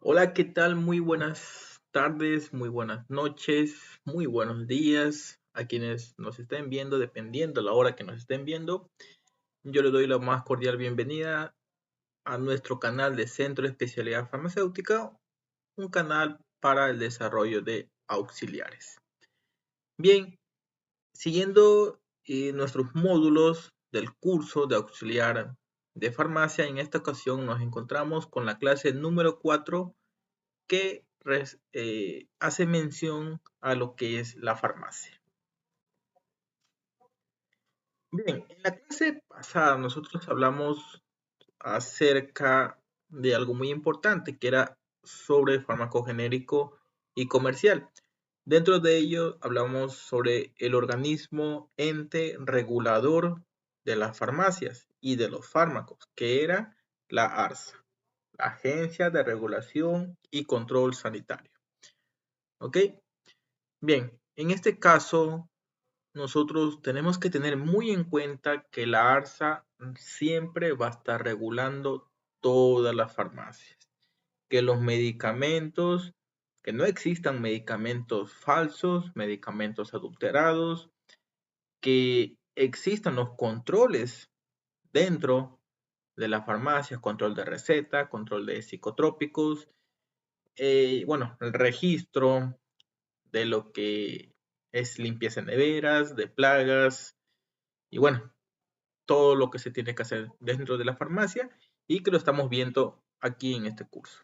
Hola, ¿qué tal? Muy buenas tardes, muy buenas noches, muy buenos días a quienes nos estén viendo, dependiendo la hora que nos estén viendo. Yo les doy la más cordial bienvenida a nuestro canal de Centro de Especialidad Farmacéutica, un canal para el desarrollo de auxiliares. Bien, siguiendo nuestros módulos del curso de auxiliar de farmacia, en esta ocasión nos encontramos con la clase número 4 que hace mención a lo que es la farmacia. Bien, en la clase pasada nosotros hablamos acerca de algo muy importante que era sobre fármaco genérico y comercial. Dentro de ello hablamos sobre el organismo ente regulador de las farmacias y de los fármacos, que era la ARSA, la Agencia de Regulación y Control Sanitario. ¿Ok? Bien, en este caso, nosotros tenemos que tener muy en cuenta que la ARSA siempre va a estar regulando todas las farmacias, que los medicamentos, que no existan medicamentos falsos, medicamentos adulterados, que existan los controles dentro de las farmacias, control de receta, control de psicotrópicos, bueno, el registro de lo que es limpieza en neveras, de plagas y bueno, todo lo que se tiene que hacer dentro de la farmacia y que lo estamos viendo aquí en este curso.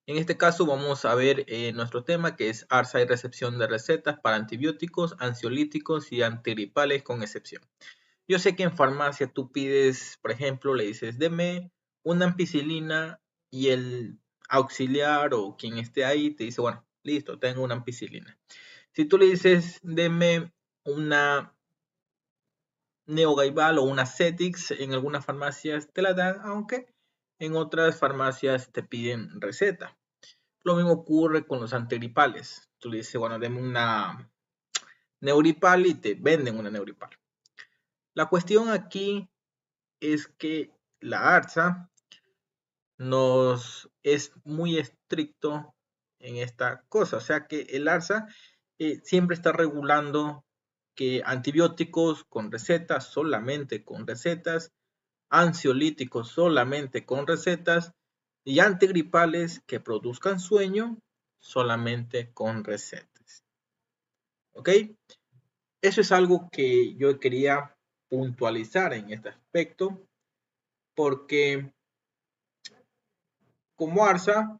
En este caso vamos a ver nuestro tema que es ARSA y recepción de recetas para antibióticos, ansiolíticos y antigripales con excepción. Yo sé que en farmacia tú pides, por ejemplo, le dices, deme una ampicilina y el auxiliar o quien esté ahí te dice, bueno, listo, tengo una ampicilina. Si tú le dices, deme una Neogaibal o una Cetix, en algunas farmacias te la dan, aunque en otras farmacias te piden receta. Lo mismo ocurre con los antigripales. Tú le dices, bueno, deme una Neuripal y te venden una Neuripal. La cuestión aquí es que la ARSA nos es muy estricto en esta cosa. O sea que el ARSA siempre está regulando que antibióticos con recetas, solamente con recetas, ansiolíticos solamente con recetas y antigripales que produzcan sueño solamente con recetas. ¿Ok? Eso es algo que yo quería puntualizar en este aspecto porque como ARSA,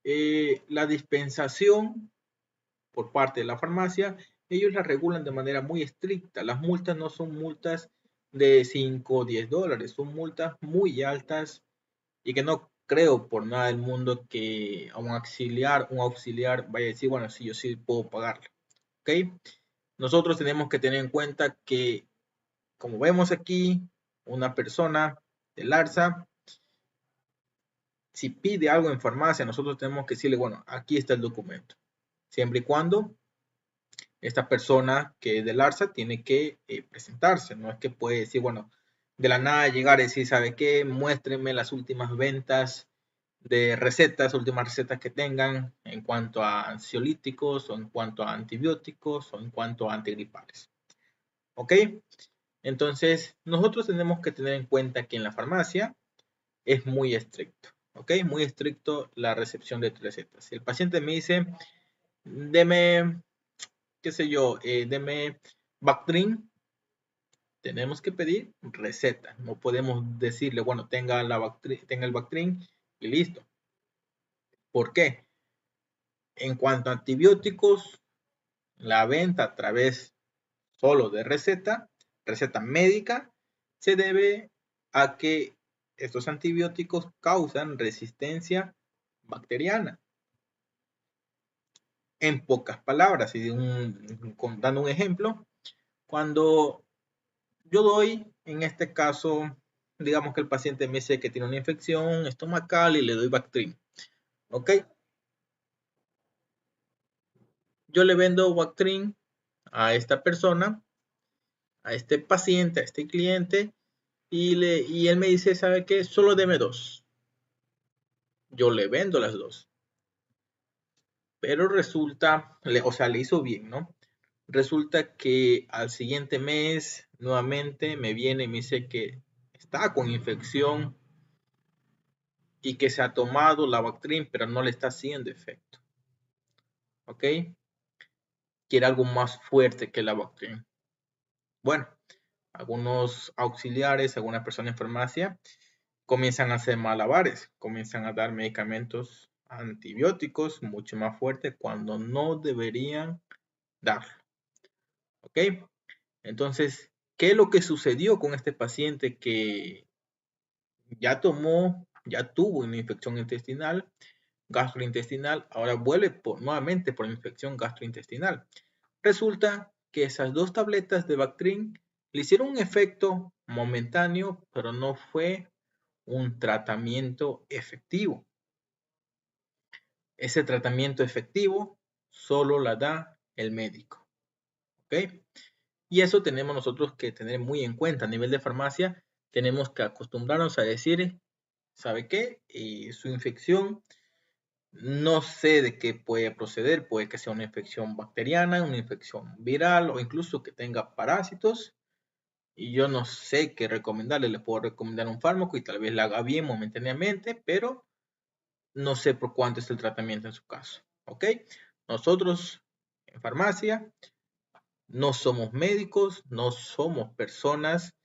la dispensación por parte de la farmacia, ellos la regulan de manera muy estricta. Las multas no son multas de 5 o 10 dólares, son multas muy altas y que no creo por nada del mundo que a un auxiliar vaya a decir, bueno, sí, yo sí puedo pagarlo. ¿Ok? Nosotros tenemos que tener en cuenta que, como vemos aquí, una persona del ARSA, si pide algo en farmacia, nosotros tenemos que decirle, bueno, aquí está el documento. Siempre y cuando esta persona que es del ARSA tiene que presentarse. No es que puede decir, bueno, de la nada llegar y decir, ¿sabe qué? Muéstrenme las últimas ventas de recetas, últimas recetas que tengan en cuanto a ansiolíticos o en cuanto a antibióticos o en cuanto a antigripales. ¿Ok? Entonces, nosotros tenemos que tener en cuenta que en la farmacia es muy estricto. ¿Ok? Muy estricto la recepción de recetas. Si el paciente me dice, deme, qué sé yo, deme Bactrim, tenemos que pedir receta. No podemos decirle, bueno, tenga el Bactrim y listo. ¿Por qué? En cuanto a antibióticos, la venta a través solo de receta médica, se debe a que estos antibióticos causan resistencia bacteriana. En pocas palabras, y dando un ejemplo, cuando yo doy, en este caso, digamos que el paciente me dice que tiene una infección estomacal y le doy Bactrim, ¿ok? Yo le vendo Bactrim a esta persona, a este paciente, a este cliente, y él me dice, ¿sabe qué? Solo deme dos. yo le vendo las dos. Pero resulta, o sea, le hizo bien, ¿no? Resulta que al siguiente mes nuevamente me viene y me dice que está con infección y que se ha tomado la Bactrim, pero no le está haciendo efecto. ¿Ok? Quiere algo más fuerte que la Bactrim. Bueno, algunos auxiliares, algunas personas en farmacia comienzan a hacer malabares, comienzan a dar medicamentos antibióticos mucho más fuertes cuando no deberían darlo. ¿Ok? Entonces, ¿qué es lo que sucedió con este paciente que ya tuvo una infección intestinal, gastrointestinal, ahora vuelve nuevamente por infección gastrointestinal? Resulta que esas dos tabletas de Bactrim le hicieron un efecto momentáneo, pero no fue un tratamiento efectivo. Ese tratamiento efectivo solo la da el médico. ¿Ok? Y eso tenemos nosotros que tener muy en cuenta. A nivel de farmacia, tenemos que acostumbrarnos a decir, ¿sabe qué? Su infección, no sé de qué puede proceder. Puede que sea una infección bacteriana, una infección viral o incluso que tenga parásitos. Y yo no sé qué recomendarle. Le puedo recomendar un fármaco y tal vez la haga bien momentáneamente, pero no sé por cuánto es el tratamiento en su caso. ¿Ok? Nosotros en farmacia no somos médicos, no somos personas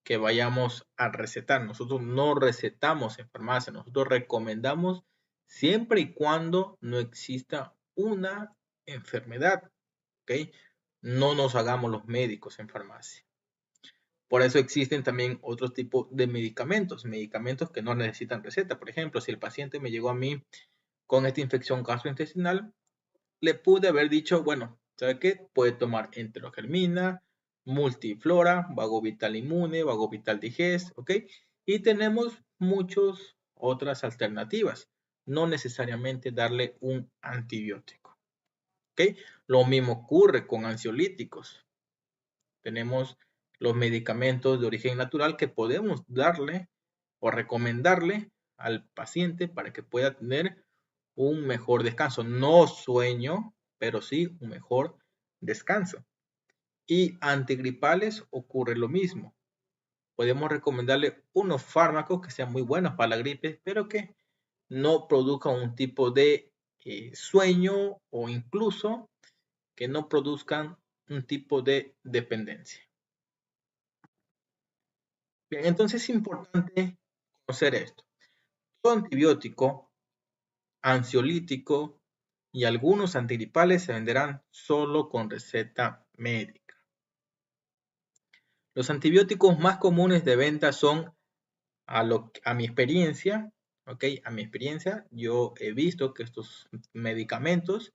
que vayamos a recetar. Nosotros no recetamos en farmacia, nosotros recomendamos siempre y cuando no exista una enfermedad. ¿Ok? No nos hagamos los médicos en farmacia. Por eso existen también otros tipos de medicamentos, medicamentos que no necesitan receta. Por ejemplo, si el paciente me llegó a mí con esta infección gastrointestinal, le pude haber dicho, bueno, ¿sabe qué? Puede tomar enterogermina, multiflora, vagovital inmune, vagovital digest, ¿ok? Y tenemos muchas otras alternativas. No necesariamente darle un antibiótico, ¿ok? Lo mismo ocurre con ansiolíticos. Tenemos los medicamentos de origen natural que podemos darle o recomendarle al paciente para que pueda tener un mejor descanso. No sueño, pero sí un mejor descanso. Y antigripales ocurre lo mismo. Podemos recomendarle unos fármacos que sean muy buenos para la gripe, pero que no produzcan un tipo de sueño o incluso que no produzcan un tipo de dependencia. Bien, entonces es importante conocer esto. Todo antibiótico, ansiolítico y algunos antigripales se venderán solo con receta médica. Los antibióticos más comunes de venta son, a mi experiencia, ¿ok? A mi experiencia, yo he visto que estos medicamentos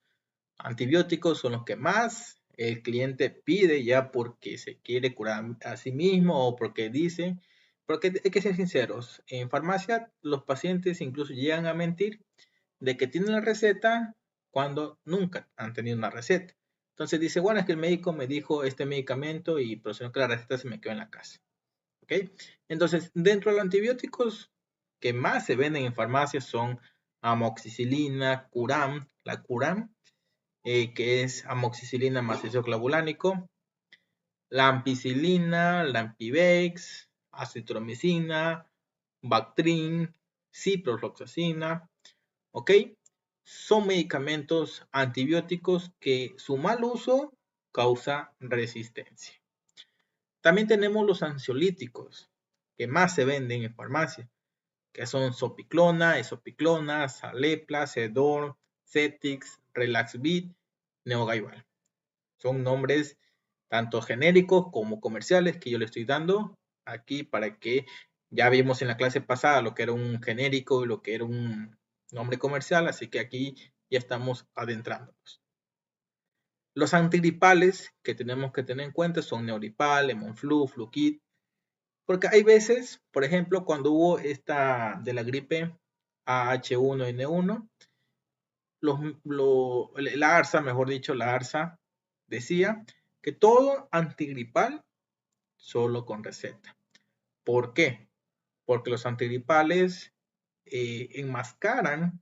antibióticos son los que más el cliente pide ya porque se quiere curar a sí mismo o porque dice, porque hay que ser sinceros, en farmacia los pacientes incluso llegan a mentir de que tienen la receta cuando nunca han tenido una receta. Entonces dice, bueno, es que el médico me dijo este medicamento y pero que la receta se me quedó en la casa. ¿Ok? Entonces, dentro de los antibióticos que más se venden en farmacias son amoxicilina, Curam, la Curam, que es amoxicilina más isoclavulánico, la ampicilina, la ampivex, acitromicina, Bactrim, ciprofloxacina, ¿ok? Son medicamentos antibióticos que su mal uso causa resistencia. También tenemos los ansiolíticos, que más se venden en farmacia, que son Sopiclona, Esopiclona, Salepla, Sedor, Cetix, Relaxbit, Neogaival. Son nombres tanto genéricos como comerciales que yo le estoy dando aquí para que ya vimos en la clase pasada lo que era un genérico y lo que era un nombre comercial, así que aquí ya estamos adentrándonos. Los antigripales que tenemos que tener en cuenta son Neuripal, Emonflu, Flukit, porque hay veces, por ejemplo, cuando hubo esta de la gripe AH1N1, la ARSA, mejor dicho, la ARSA decía que todo antigripal solo con receta. ¿Por qué? Porque los antigripales enmascaran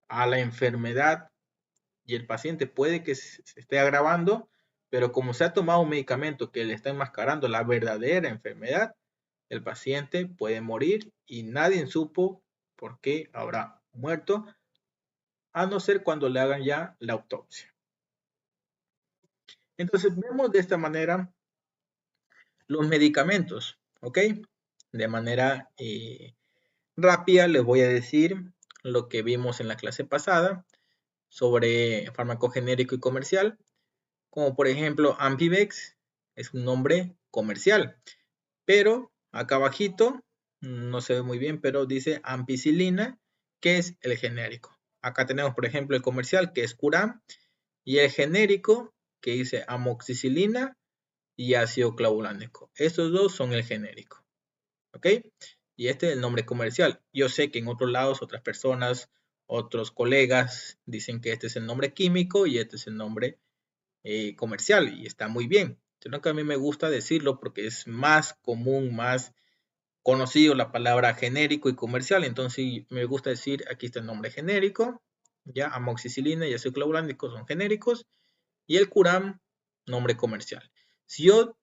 a la enfermedad y el paciente puede que se esté agravando, pero como se ha tomado un medicamento que le está enmascarando la verdadera enfermedad, el paciente puede morir y nadie supo por qué habrá muerto, a no ser cuando le hagan ya la autopsia. Entonces vemos de esta manera los medicamentos, ¿ok? De manera rápida les voy a decir lo que vimos en la clase pasada sobre fármaco genérico y comercial, como por ejemplo Ampivex es un nombre comercial, pero acá abajito, no se ve muy bien, pero dice ampicilina, que es el genérico. Acá tenemos por ejemplo el comercial, que es Curam, y el genérico, que dice amoxicilina y ácido clavulánico. Estos dos son el genérico, ¿ok? Y este es el nombre comercial. Yo sé que en otros lados otras personas, otros colegas dicen que este es el nombre químico y este es el nombre comercial y está muy bien. Sino que a mí me gusta decirlo porque es más común, más conocido la palabra genérico y comercial. Entonces me gusta decir, aquí está el nombre genérico, ya amoxicilina y ácido clavulánico son genéricos y el Curam, nombre comercial. Si yo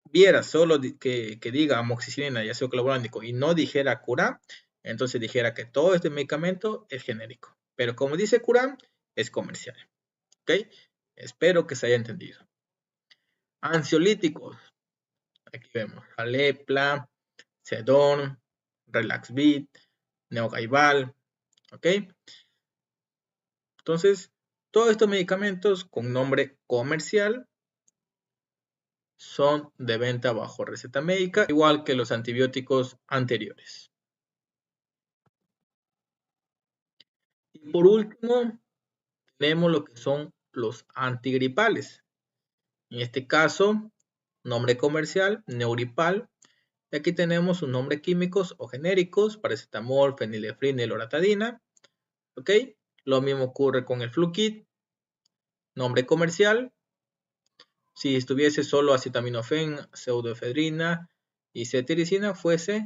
viera solo que diga amoxicilina y ácido clavulánico y no dijera Curam, entonces dijera que todo este medicamento es genérico. Pero como dice Curam, es comercial. ¿Ok? Espero que se haya entendido. Ansiolíticos. Aquí vemos Alepla, Sedon, Relaxbit, Neogaival. ¿Ok? Entonces, todos estos medicamentos con nombre comercial son de venta bajo receta médica, igual que los antibióticos anteriores. Y por último, tenemos lo que son los antigripales. En este caso, nombre comercial, Neuripal. Y aquí tenemos sus nombres químicos o genéricos, paracetamol, fenilefrina y loratadina. ¿Ok? Lo mismo ocurre con el Flukit. Nombre comercial. Si estuviese solo acetaminofén, pseudoefedrina y cetiricina,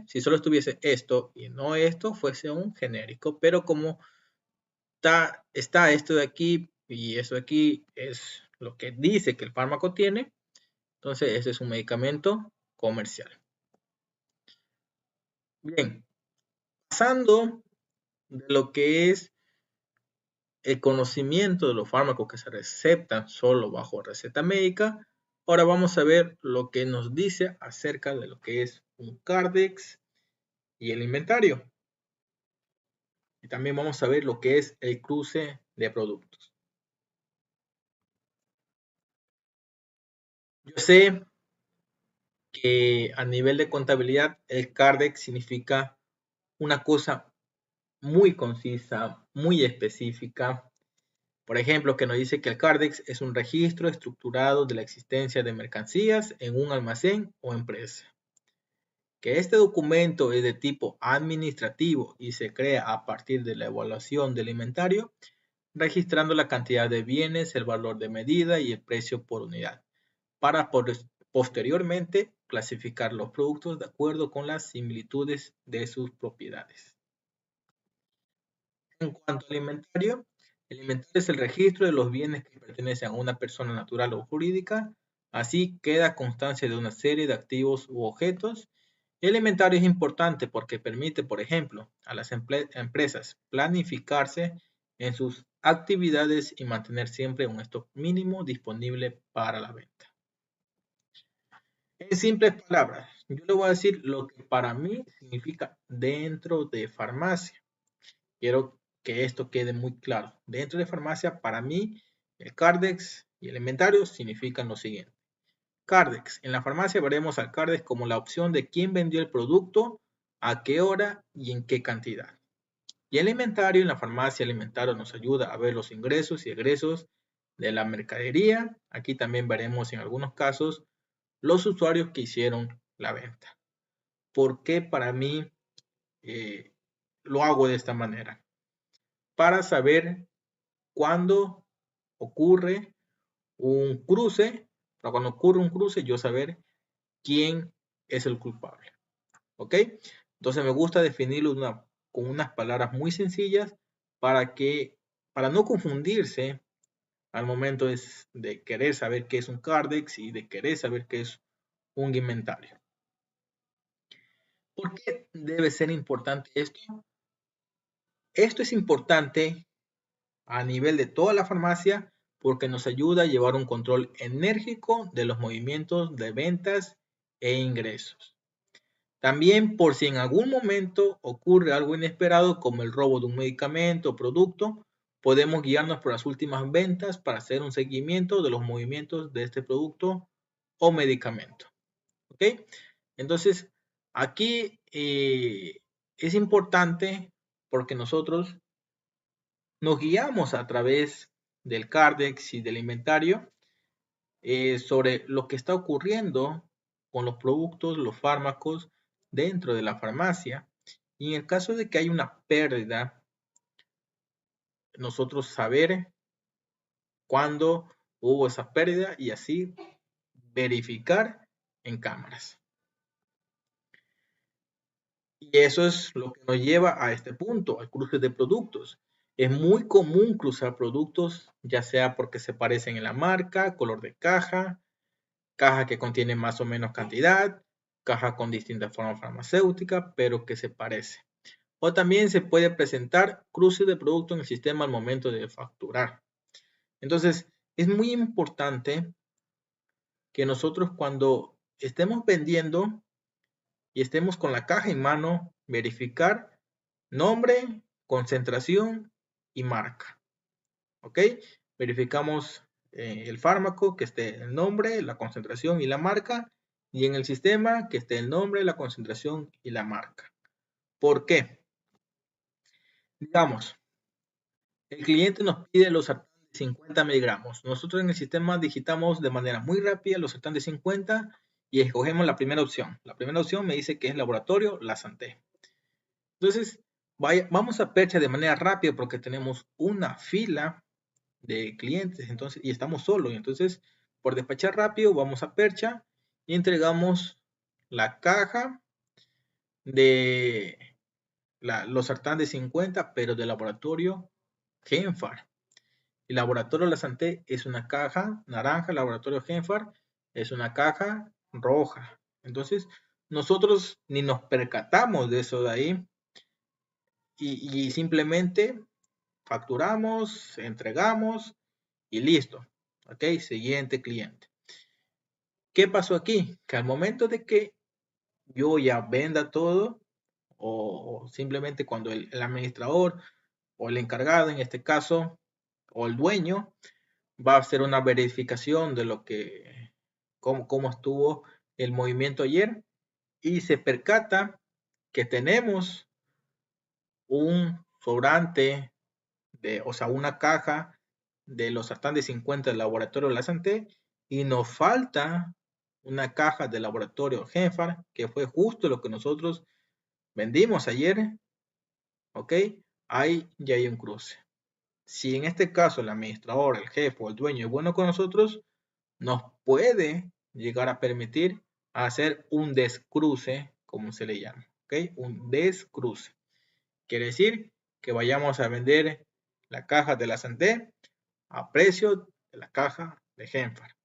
si solo estuviese esto y no esto, fuese un genérico. Pero como está esto de aquí y esto de aquí es lo que dice que el fármaco tiene, entonces ese es un medicamento comercial. Bien, pasando de lo que es el conocimiento de los fármacos que se recetan solo bajo receta médica, ahora vamos a ver lo que nos dice acerca de lo que es un Cardex y el inventario. Y también vamos a ver lo que es el cruce de productos. Yo sé que a nivel de contabilidad el Cardex significa una cosa muy concisa, muy específica. Por ejemplo, que nos dice que el Cardex es un registro estructurado de la existencia de mercancías en un almacén o empresa. Que este documento es de tipo administrativo y se crea a partir de la evaluación del inventario, registrando la cantidad de bienes, el valor de medida y el precio por unidad, para posteriormente clasificar los productos de acuerdo con las similitudes de sus propiedades. En cuanto al inventario, el inventario es el registro de los bienes que pertenecen a una persona natural o jurídica. Así queda constancia de una serie de activos u objetos. El inventario es importante porque permite, por ejemplo, a las empresas planificarse en sus actividades y mantener siempre un stock mínimo disponible para la venta. En simples palabras, yo le voy a decir lo que para mí significa dentro de farmacia. Quiero que esto quede muy claro. Dentro de farmacia, para mí, el Cardex y el inventario significan lo siguiente. Cardex. En la farmacia veremos al Cardex como la opción de quién vendió el producto, a qué hora y en qué cantidad. Y el inventario, en la farmacia, el inventario nos ayuda a ver los ingresos y egresos de la mercadería. Aquí también veremos en algunos casos los usuarios que hicieron la venta. ¿Por qué para mí lo hago de esta manera? Para saber cuándo ocurre un cruce, para cuando ocurre un cruce, yo saber quién es el culpable. ¿Ok? Entonces me gusta definirlo con unas palabras muy sencillas para no confundirse al momento de querer saber qué es un Cardex y de querer saber qué es un inventario. ¿Por qué debe ser importante esto? Esto es importante a nivel de toda la farmacia porque nos ayuda a llevar un control enérgico de los movimientos de ventas e ingresos. También por si en algún momento ocurre algo inesperado como el robo de un medicamento o producto, podemos guiarnos por las últimas ventas para hacer un seguimiento de los movimientos de este producto o medicamento. ¿Ok? Entonces, aquí es importante porque nosotros nos guiamos a través del Cardex y del inventario sobre lo que está ocurriendo con los productos, los fármacos dentro de la farmacia. Y en el caso de que hay una pérdida, nosotros saber cuándo hubo esa pérdida y así verificar en cámaras. Y eso es lo que nos lleva a este punto, al cruce de productos. Es muy común cruzar productos, ya sea porque se parecen en la marca, color de caja, caja que contiene más o menos cantidad, caja con distinta forma farmacéutica, pero que se parece. O también se puede presentar cruce de producto en el sistema al momento de facturar. Entonces, es muy importante que nosotros cuando estemos vendiendo y estemos con la caja en mano, verificar nombre, concentración y marca. ¿Ok? Verificamos el fármaco, que esté el nombre, la concentración y la marca, y en el sistema que esté el nombre, la concentración y la marca. ¿Por qué? Digamos, el cliente nos pide los sartán de 50 miligramos. Nosotros en el sistema digitamos de manera muy rápida los sartán de 50 y escogemos la primera opción. La primera opción me dice que es laboratorio La Santé. Entonces, vamos a Percha de manera rápida porque tenemos una fila de clientes entonces, y estamos solos. Entonces, por despachar rápido, vamos a Percha y entregamos la caja de los sartán de 50, pero de laboratorio Genfar. El laboratorio La Santé es una caja naranja, el laboratorio Genfar es una caja roja. Entonces, nosotros ni nos percatamos de eso de ahí y simplemente facturamos, entregamos y listo. Ok, siguiente cliente. ¿Qué pasó aquí? Que al momento de que yo ya venda todo o simplemente cuando el administrador o el encargado en este caso o el dueño va a hacer una verificación de lo que cómo estuvo el movimiento ayer y se percata que tenemos un sobrante o sea, una caja de los sartán de 50 del laboratorio La Santé y nos falta una caja del laboratorio Genfar, que fue justo lo que nosotros vendimos ayer, ¿ok? Ahí ya hay un cruce. Si en este caso el administrador, el jefe o el dueño es bueno con nosotros, nos puede llegar a permitir hacer un descruce, como se le llama, ¿ok? Un descruce. Quiere decir que vayamos a vender la caja de La Santé a precio de la caja de Genfar.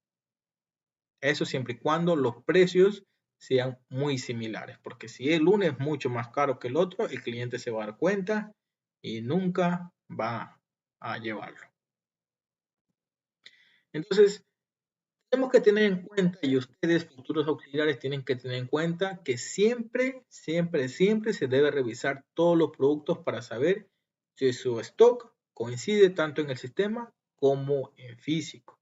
Eso siempre y cuando los precios sean muy similares, porque si el uno es mucho más caro que el otro, el cliente se va a dar cuenta y nunca va a llevarlo. Entonces, tenemos que tener en cuenta, y ustedes, futuros auxiliares, tienen que tener en cuenta que siempre, siempre, siempre se debe revisar todos los productos para saber si su stock coincide tanto en el sistema como en físico.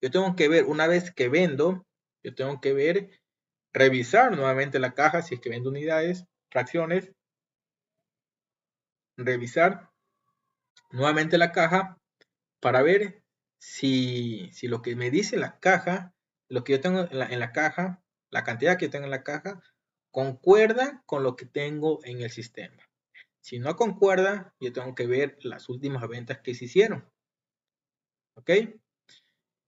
Yo tengo que ver, una vez que vendo, yo tengo que ver, revisar nuevamente la caja si es que vendo unidades, fracciones, revisar nuevamente la caja para ver si lo que me dice la caja, lo que yo tengo en la caja, la cantidad que yo tengo en la caja, concuerda con lo que tengo en el sistema. Si no concuerda, yo tengo que ver las últimas ventas que se hicieron. ¿Ok?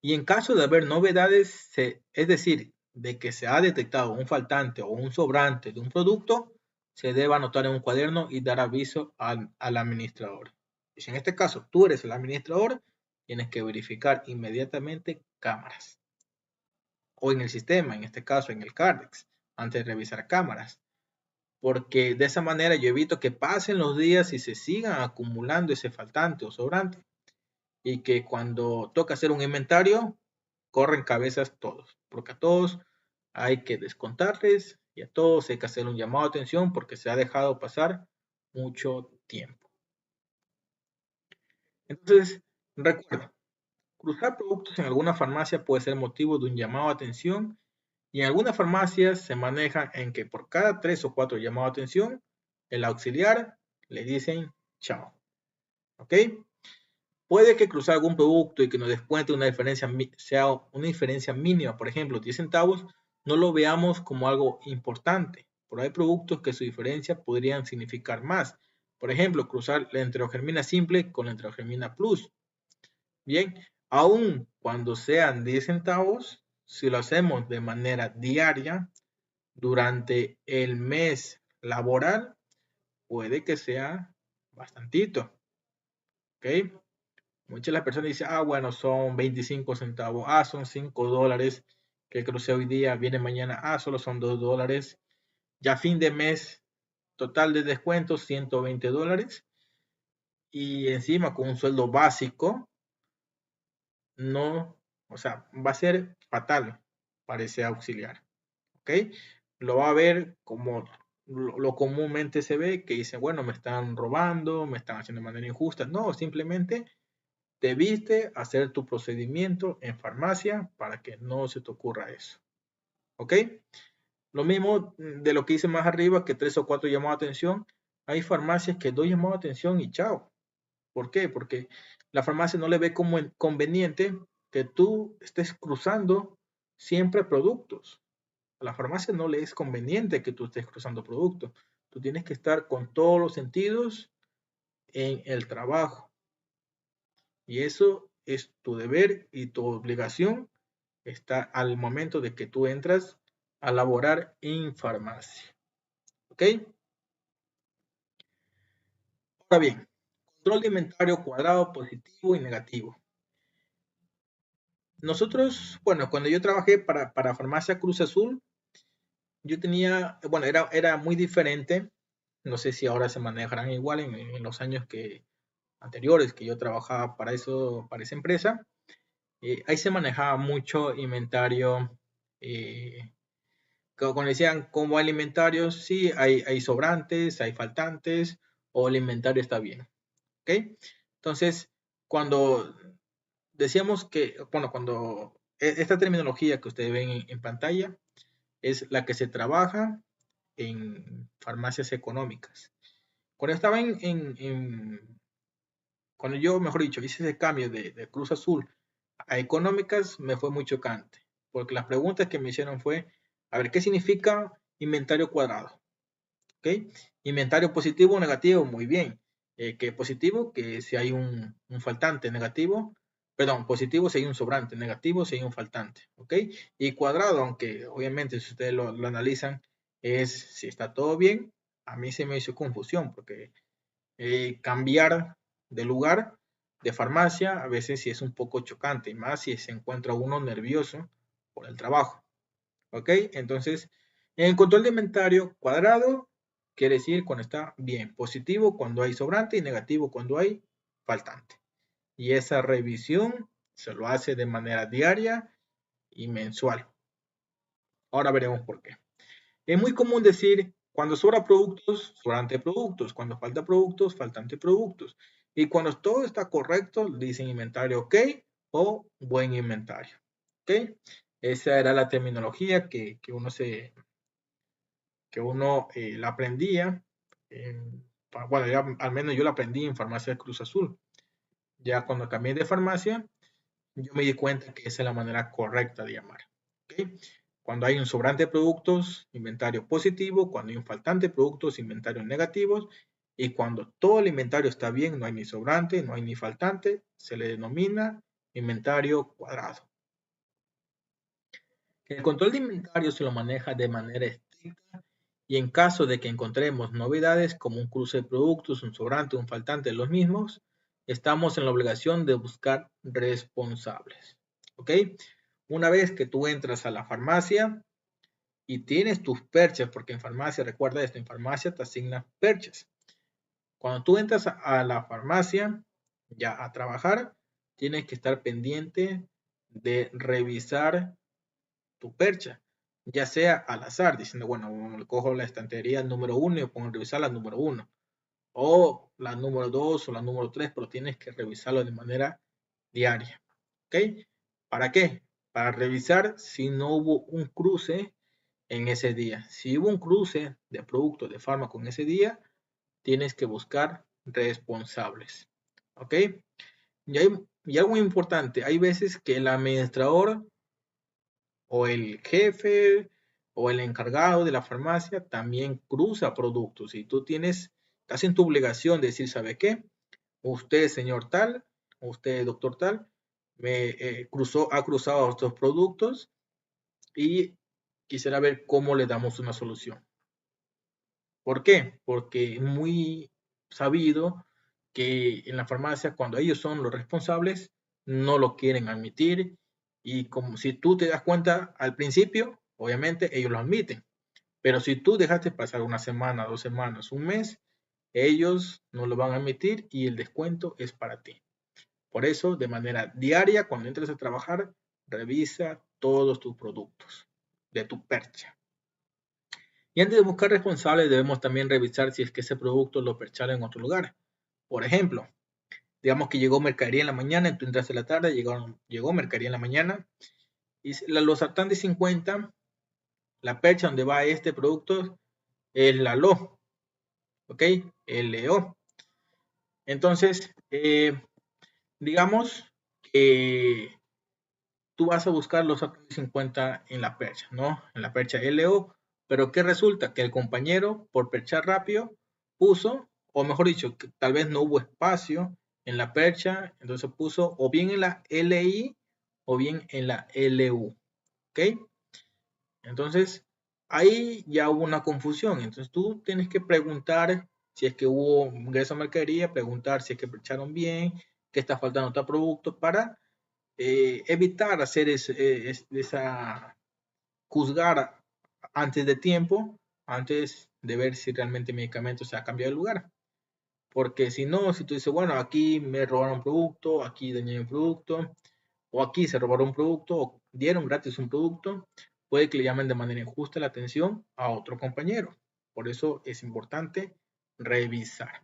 Y en caso de haber novedades, es decir, de que se ha detectado un faltante o un sobrante de un producto, se debe anotar en un cuaderno y dar aviso al administrador. Y si en este caso tú eres el administrador, tienes que verificar inmediatamente cámaras. O en el sistema, en este caso en el Cardex, antes de revisar cámaras. Porque de esa manera yo evito que pasen los días y se sigan acumulando ese faltante o sobrante. Y que cuando toca hacer un inventario, corren cabezas todos. Porque a todos hay que descontarles y a todos hay que hacer un llamado de atención porque se ha dejado pasar mucho tiempo. Entonces, recuerda, cruzar productos en alguna farmacia puede ser motivo de un llamado de atención y en algunas farmacias se maneja en que por cada 3 o 4 llamados de atención, el auxiliar le dicen chao. ¿Ok? Puede que cruzar algún producto y que nos descuente una diferencia, sea una diferencia mínima, por ejemplo, 10 centavos, no lo veamos como algo importante. Pero hay productos que su diferencia podrían significar más. Por ejemplo, cruzar la enterogermina simple con la enterogermina plus. Bien, aun cuando sean 10 centavos, si lo hacemos de manera diaria, durante el mes laboral, puede que sea bastantito. ¿Ok? Muchas de las personas dicen, bueno, son 25 centavos, son $5 que crucé hoy día, viene mañana, solo son $2. Ya fin de mes, total de descuento, $120. Y encima con un sueldo básico, no, o sea, va a ser fatal para ese auxiliar. ¿Ok? Lo va a ver como lo comúnmente se ve, que dice, bueno, me están robando, me están haciendo de manera injusta. No, simplemente debiste hacer tu procedimiento en farmacia para que no se te ocurra eso. ¿Ok? Lo mismo de lo que hice más arriba, que 3 o 4 llamados de atención. Hay farmacias que 2 llamados de atención y chao. ¿Por qué? Porque la farmacia no le ve como conveniente que tú estés cruzando siempre productos. A la farmacia no le es conveniente que tú estés cruzando productos. Tú tienes que estar con todos los sentidos en el trabajo. Y eso es tu deber y tu obligación está al momento de que tú entras a laborar en farmacia. ¿Ok? Ahora bien, control de inventario cuadrado, positivo y negativo. Nosotros, bueno, cuando yo trabajé para Farmacia Cruz Azul, yo tenía, bueno, era muy diferente. No sé si ahora se manejarán igual en los años anteriores que yo trabajaba para esa empresa. Ahí se manejaba mucho inventario. Cuando decían cómo hay inventarios, sí, hay sobrantes, hay faltantes, o el inventario está bien. ¿Ok? Entonces, cuando decíamos que, bueno, cuando esta terminología que ustedes ven en pantalla es la que se trabaja en farmacias económicas. Cuando estaba cuando yo, mejor dicho, hice ese cambio de Cruz Azul a económicas, me fue muy chocante, porque las preguntas que me hicieron fue, a ver, ¿qué significa inventario cuadrado? ¿Ok? Inventario positivo o negativo, muy bien. Que positivo, que si hay un faltante, negativo, perdón, positivo si hay un sobrante, negativo si hay un faltante, ¿ok? Y cuadrado, aunque obviamente si ustedes lo analizan, es si está todo bien, a mí se me hizo confusión, porque cambiar de lugar, de farmacia, a veces sí es un poco chocante, más si se encuentra uno nervioso por el trabajo, ¿ok? Entonces, en el control de inventario cuadrado quiere decir cuando está bien, positivo cuando hay sobrante y negativo cuando hay faltante. Y esa revisión se lo hace de manera diaria y mensual. Ahora veremos por qué. Es muy común decir cuando sobra productos, sobrante productos, cuando falta productos, faltante productos. Y cuando todo está correcto, dicen inventario ok o buen inventario. ¿Ok? Esa era la terminología que uno la aprendía. Bueno, al menos yo la aprendí en Farmacia Cruz Azul. Ya cuando cambié de farmacia, yo me di cuenta que esa es la manera correcta de llamar. ¿Okay? Cuando hay un sobrante de productos, inventario positivo. Cuando hay un faltante de productos, inventarios negativos. Y cuando todo el inventario está bien, no hay ni sobrante, no hay ni faltante, se le denomina inventario cuadrado. El control de inventario se lo maneja de manera estricta y en caso de que encontremos novedades como un cruce de productos, un sobrante, un faltante de los mismos, estamos en la obligación de buscar responsables. ¿Ok? Una vez que tú entras a la farmacia y tienes tus perchas, porque en farmacia, recuerda esto, en farmacia te asignan perchas. Cuando tú entras a la farmacia ya a trabajar, tienes que estar pendiente de revisar tu percha, ya sea al azar, diciendo, bueno, cojo la estantería número 1 y pongo a revisar la número 1, o la número 2 o la número 3, pero tienes que revisarlo de manera diaria. ¿Ok? ¿Para qué? Para revisar si no hubo un cruce en ese día. Si hubo un cruce de productos de fármaco en ese día, tienes que buscar responsables. ¿Ok? Y algo muy importante, hay veces que el administrador o el jefe o el encargado de la farmacia también cruza productos y tú estás en tu obligación de decir, ¿sabe qué? Usted, señor tal, usted, doctor tal, ha cruzado estos productos y quisiera ver cómo le damos una solución. ¿Por qué? Porque es muy sabido que en la farmacia, cuando ellos son los responsables, no lo quieren admitir. Y como si tú te das cuenta al principio, obviamente ellos lo admiten. Pero si tú dejaste pasar una semana, 2 semanas, un mes, ellos no lo van a admitir y el descuento es para ti. Por eso, de manera diaria, cuando entres a trabajar, revisa todos tus productos de tu percha. Y antes de buscar responsables, debemos también revisar si es que ese producto lo percharon en otro lugar. Por ejemplo, digamos que llegó mercadería en la mañana, y tú entraste en la tarde, llegó mercadería en la mañana, y los sartán de 50, la percha donde va este producto es la LO, ¿ok? LO. Entonces, digamos que tú vas a buscar los sartán de 50 en la percha, ¿no? En la percha LO, pero ¿qué resulta? Que el compañero, por perchar rápido, puso, o mejor dicho, que tal vez no hubo espacio en la percha, entonces puso o bien en la LI o bien en la LU, ¿ok? Entonces, ahí ya hubo una confusión, entonces tú tienes que preguntar si es que hubo ingreso a mercadería, preguntar si es que percharon bien, qué está faltando otro producto para evitar hacer juzgar antes de tiempo, antes de ver si realmente el medicamento se ha cambiado de lugar. Porque si no, si tú dices, bueno, aquí me robaron un producto, aquí dañé un producto, o aquí se robaron un producto, o dieron gratis un producto, puede que le llamen de manera injusta la atención a otro compañero. Por eso es importante revisar.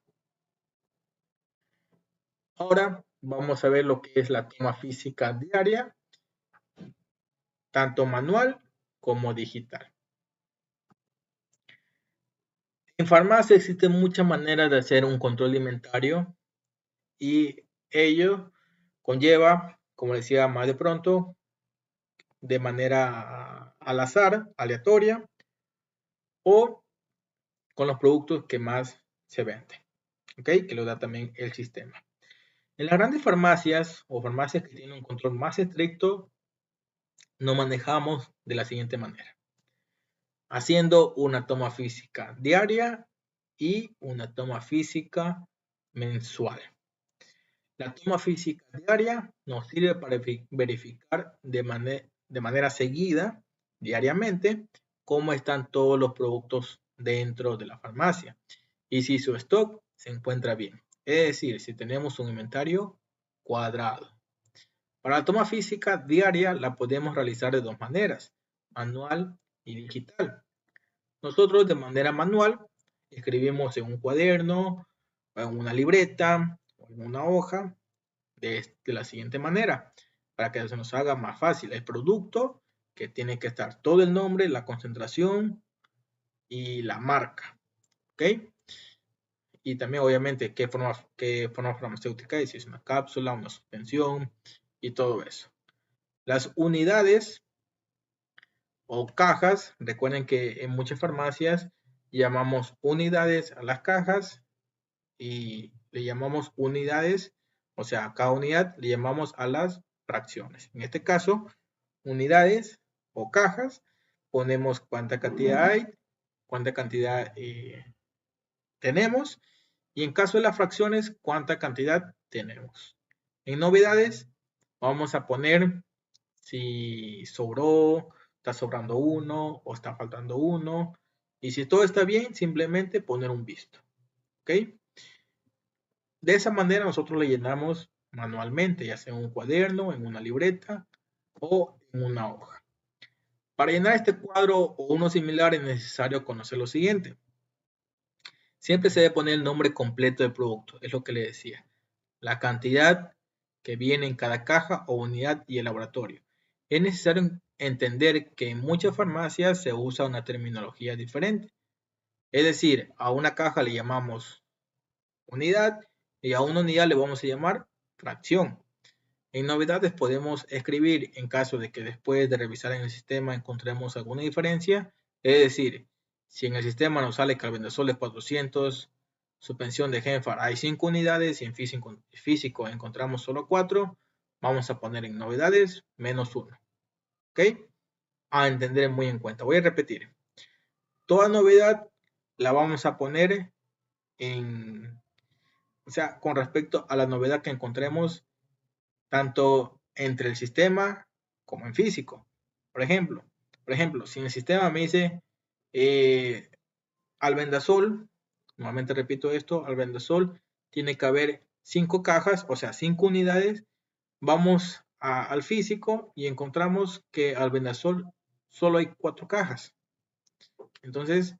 Ahora vamos a ver lo que es la toma física diaria, tanto manual como digital. En farmacia existen muchas maneras de hacer un control alimentario y ello conlleva, como decía más de pronto, de manera al azar, aleatoria, o con los productos que más se venden, ¿ok? Que lo da también el sistema. En las grandes farmacias o farmacias que tienen un control más estricto, nos manejamos de la siguiente manera. Haciendo una toma física diaria y una toma física mensual. La toma física diaria nos sirve para verificar de manera seguida, diariamente, cómo están todos los productos dentro de la farmacia y si su stock se encuentra bien. Es decir, si tenemos un inventario cuadrado. Para la toma física diaria la podemos realizar de dos maneras, manual y digital. Nosotros de manera manual escribimos en un cuaderno, en una libreta o en una hoja de la siguiente manera, para que se nos haga más fácil. El producto, que tiene que estar todo el nombre, la concentración y la marca. ¿Ok? Y también obviamente qué forma farmacéutica es, si es una cápsula, una suspensión y todo eso. Las unidades o cajas, recuerden que en muchas farmacias llamamos unidades a las cajas y le llamamos unidades, o sea, a cada unidad le llamamos a las fracciones. En este caso, unidades o cajas, ponemos cuánta cantidad hay cuánta cantidad tenemos, y en caso de las fracciones, cuánta cantidad tenemos. En novedades, vamos a poner si sobró, está sobrando uno o está faltando uno, y si todo está bien, simplemente poner un visto. ¿Ok? De esa manera nosotros le llenamos manualmente, ya sea en un cuaderno, en una libreta o en una hoja. Para llenar este cuadro o uno similar es necesario conocer lo siguiente. Siempre se debe poner el nombre completo del producto, es lo que le decía. La cantidad que viene en cada caja o unidad y el laboratorio. Es necesario entender que en muchas farmacias se usa una terminología diferente. Es decir, a una caja le llamamos unidad y a una unidad le vamos a llamar fracción. En novedades podemos escribir en caso de que después de revisar en el sistema encontremos alguna diferencia. Es decir, si en el sistema nos sale que albendazol es 400, suspensión de Genfar hay 5 unidades y en físico encontramos solo 4, vamos a poner en novedades menos 1. ¿Ok? A entender muy en cuenta. Voy a repetir. Toda novedad la vamos a poner en, o sea, con respecto a la novedad que encontremos tanto entre el sistema como en físico. Por ejemplo, si en el sistema me dice albendazol, nuevamente repito esto, albendazol tiene que haber 5 cajas, o sea, 5 unidades, vamos al físico y encontramos que albendazol solo hay 4 cajas. Entonces,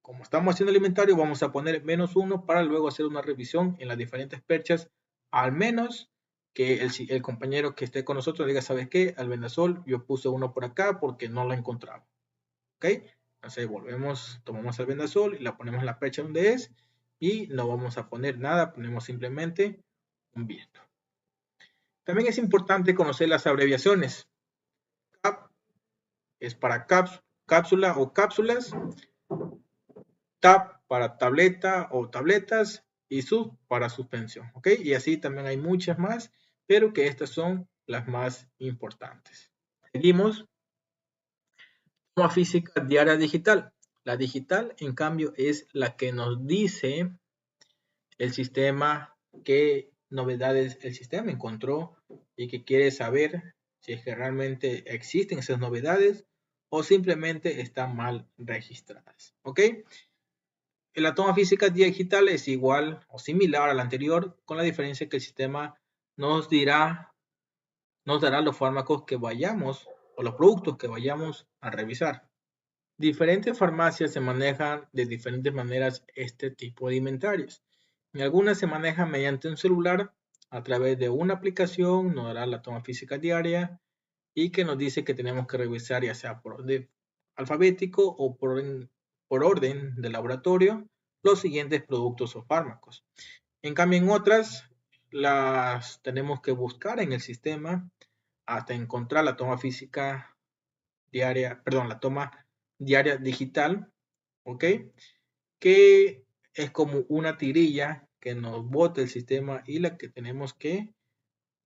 como estamos haciendo el inventario, vamos a poner menos 1 para luego hacer una revisión en las diferentes perchas, al menos que el compañero que esté con nosotros diga, ¿sabes qué? Albendazol, yo puse uno por acá porque no lo encontraba. ¿Ok? Entonces volvemos, tomamos albendazol y la ponemos en la percha donde es y no vamos a poner nada, ponemos simplemente un visto. También es importante conocer las abreviaciones. CAP es para cápsula o cápsulas. TAP para tableta o tabletas y SUB para suspensión, ¿ok? Y así también hay muchas más, pero que estas son las más importantes. Seguimos. Toma física diaria digital. La digital, en cambio, es la que nos dice el sistema qué novedades el sistema encontró y que quiere saber si es que realmente existen esas novedades o simplemente están mal registradas, ¿ok? La toma física digital es igual o similar a la anterior, con la diferencia que el sistema nos dará los fármacos que vayamos o los productos que vayamos a revisar. Diferentes farmacias se manejan de diferentes maneras este tipo de inventarios. En algunas se manejan mediante un celular a través de una aplicación, nos dará la toma física diaria y que nos dice que tenemos que revisar ya sea por orden alfabético o por orden de laboratorio los siguientes productos o fármacos. En cambio, en otras las tenemos que buscar en el sistema hasta encontrar la toma física diaria, perdón, la toma diaria digital, ¿ok? Que es como una tirilla que nos bota el sistema y la que tenemos que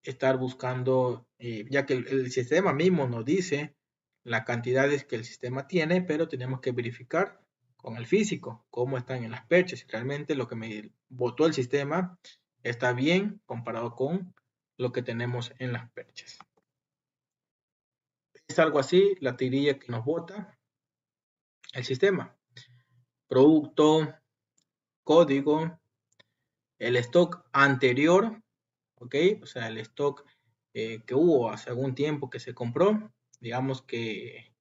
estar buscando, ya que el sistema mismo nos dice las cantidades que el sistema tiene, pero tenemos que verificar con el físico cómo están en las perchas. Si realmente lo que me botó el sistema está bien comparado con lo que tenemos en las perchas. Es algo así la tirilla que nos bota el sistema. Producto, código, el stock anterior, ¿ok? O sea, el stock que hubo hace algún tiempo que se compró, digamos que,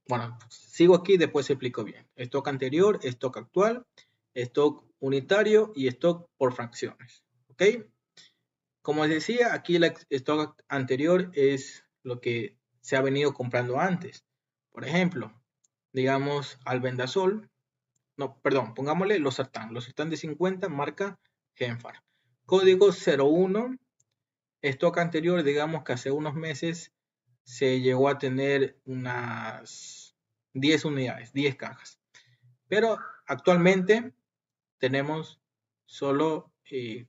bueno, sigo aquí, después explico bien. Stock anterior, stock actual, stock unitario y stock por fracciones, ¿ok? Como les decía, aquí el stock anterior es lo que se ha venido comprando antes. Por ejemplo, digamos albendazol, no, perdón, pongámosle los sartán de 50 marca Genfar. Código 01, stock anterior, digamos que hace unos meses se llegó a tener unas 10 unidades, 10 cajas. Pero actualmente tenemos solo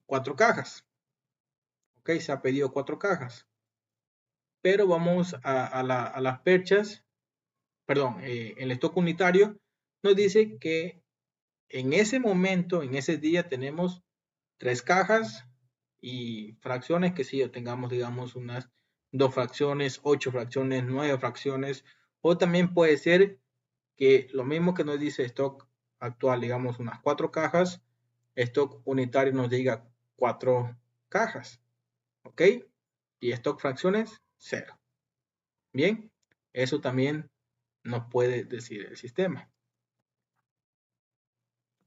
4 cajas. Ok, se ha pedido 4 cajas. Pero vamos a las perchas, perdón, el stock unitario nos dice que en ese momento, en ese día, tenemos 3 cajas y fracciones que si tengamos, digamos, unas 2 fracciones, 8 fracciones, 9 fracciones, o también puede ser que lo mismo que nos dice stock actual, digamos, unas 4 cajas, stock unitario nos diga 4 cajas, ¿ok? Y stock fracciones, 0. Bien, eso también nos puede decir el sistema.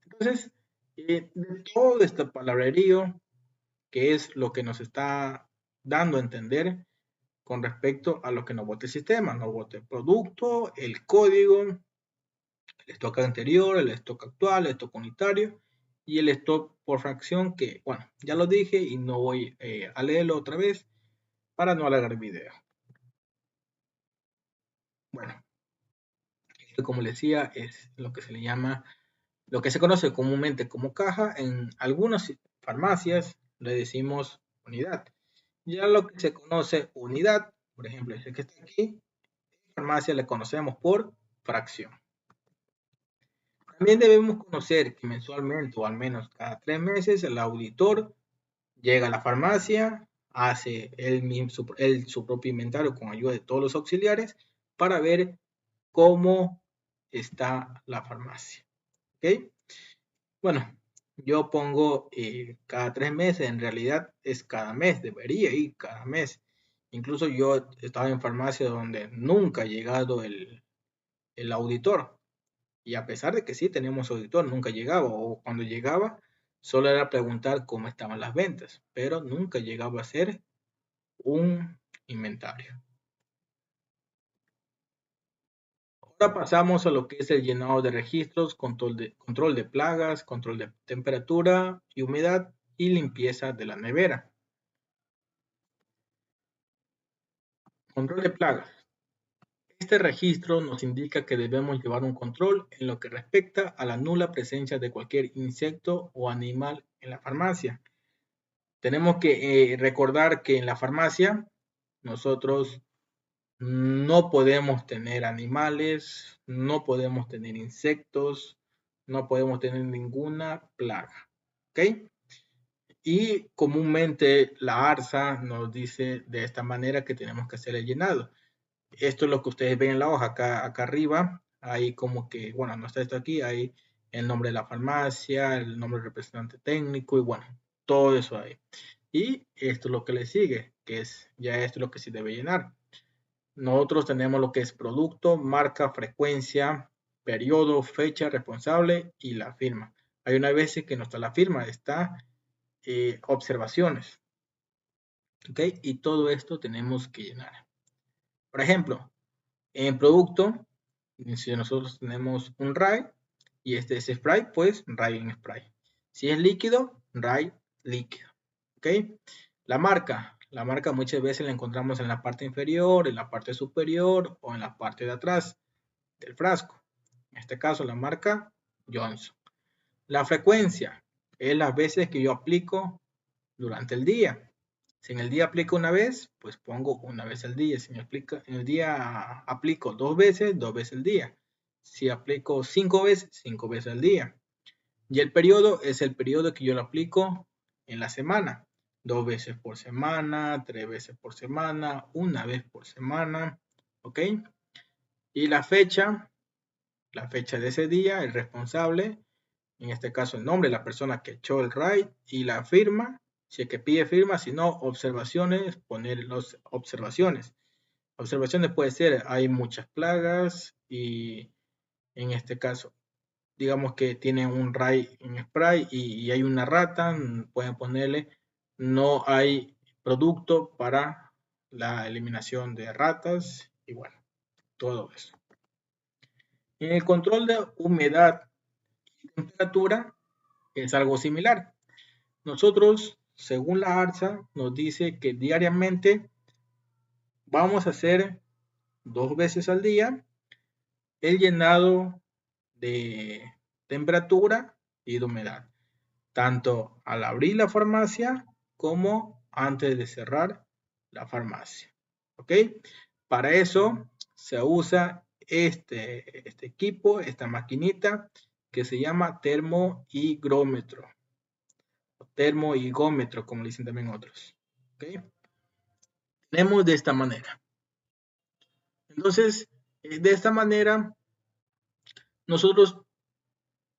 Entonces, de todo este palabrerío, que es lo que nos está dando a entender con respecto a lo que nos bote el sistema, nos bote el producto, el código, el stock anterior, el stock actual, el stock unitario y el stock por fracción, que bueno, ya lo dije y no voy a leerlo otra vez para no alargar el video. Bueno, esto como les decía es lo que se le llama, lo que se conoce comúnmente como caja. En algunas farmacias le decimos unidad. Ya lo que se conoce unidad, por ejemplo, el que está aquí, en farmacia le conocemos por fracción. También debemos conocer que mensualmente o al menos cada 3 meses el auditor llega a la farmacia, hace su propio inventario con ayuda de todos los auxiliares para ver cómo está la farmacia. ¿Ok? Bueno, yo pongo cada 3 meses, en realidad es cada mes, debería ir cada mes. Incluso yo estaba en farmacia donde nunca ha llegado el auditor. Y a pesar de que sí teníamos auditor, nunca llegaba. O cuando llegaba, solo era preguntar cómo estaban las ventas. Pero nunca llegaba a ser un inventario. Ahora pasamos a lo que es el llenado de registros, control de plagas, control de temperatura y humedad y limpieza de la nevera. Control de plagas. Este registro nos indica que debemos llevar un control en lo que respecta a la nula presencia de cualquier insecto o animal en la farmacia. Tenemos que recordar que en la farmacia nosotros no podemos tener animales, no podemos tener insectos, no podemos tener ninguna plaga. ¿Ok? Y comúnmente la ARSA nos dice de esta manera que tenemos que hacer el llenado. Esto es lo que ustedes ven en la hoja, acá arriba, hay como que, bueno, no está esto aquí, hay el nombre de la farmacia, el nombre del representante técnico y bueno, todo eso ahí. Y esto es lo que le sigue, que es ya esto es lo que se debe llenar. Nosotros tenemos lo que es producto, marca, frecuencia, periodo, fecha, responsable y la firma. Hay una vez que no está la firma, está observaciones. ¿Ok? Y todo esto tenemos que llenar. Por ejemplo, en producto, si nosotros tenemos un RAI y este es spray, pues RAI en spray. Si es líquido, RAI líquido. ¿Ok? La marca muchas veces la encontramos en la parte inferior, en la parte superior o en la parte de atrás del frasco. En este caso la marca Johnson. La frecuencia es las veces que yo aplico durante el día. Si en el día aplico una vez, pues pongo una vez al día. Si me aplica, en el día aplico 2 veces al día. Si aplico 5 veces, 5 veces al día. Y el periodo es el periodo que yo lo aplico en la semana. 2 veces por semana, 3 veces por semana, una vez por semana. ¿Ok? Y la fecha de ese día, el responsable, en este caso el nombre de la persona que echó el RAID y la firma, si es que pide firma, si no, observaciones, poner las observaciones. Observaciones puede ser, hay muchas plagas y en este caso, digamos que tiene un RAID en spray y hay una rata, pueden ponerle, no hay producto para la eliminación de ratas y bueno, todo eso. En el control de humedad y temperatura es algo similar. Nosotros, según la ARSA, nos dice que diariamente vamos a hacer 2 veces al día el llenado de temperatura y de humedad, tanto al abrir la farmacia como antes de cerrar la farmacia. ¿Ok? Para eso se usa este equipo, esta maquinita que se llama termohigrómetro, o termohigómetro, como le dicen también otros. ¿Okay? Tenemos de esta manera. Entonces, de esta manera, nosotros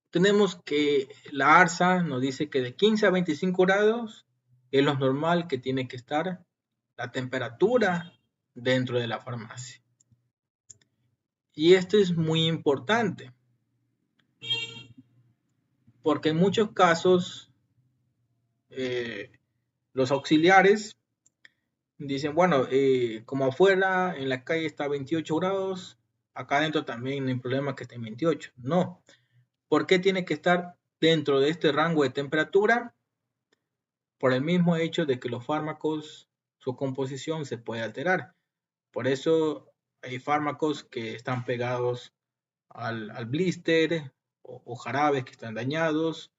tenemos que la ARSA nos dice que de 15 a 25 grados es lo normal que tiene que estar la temperatura dentro de la farmacia. Y esto es muy importante, porque en muchos casos los auxiliares dicen, bueno, como afuera en la calle está a 28 grados, acá adentro también no hay problema que esté en 28. No. ¿Por qué tiene que estar dentro de este rango de temperatura? Por el mismo hecho de que los fármacos, su composición se puede alterar. Por eso hay fármacos que están pegados al blister o jarabes que están dañados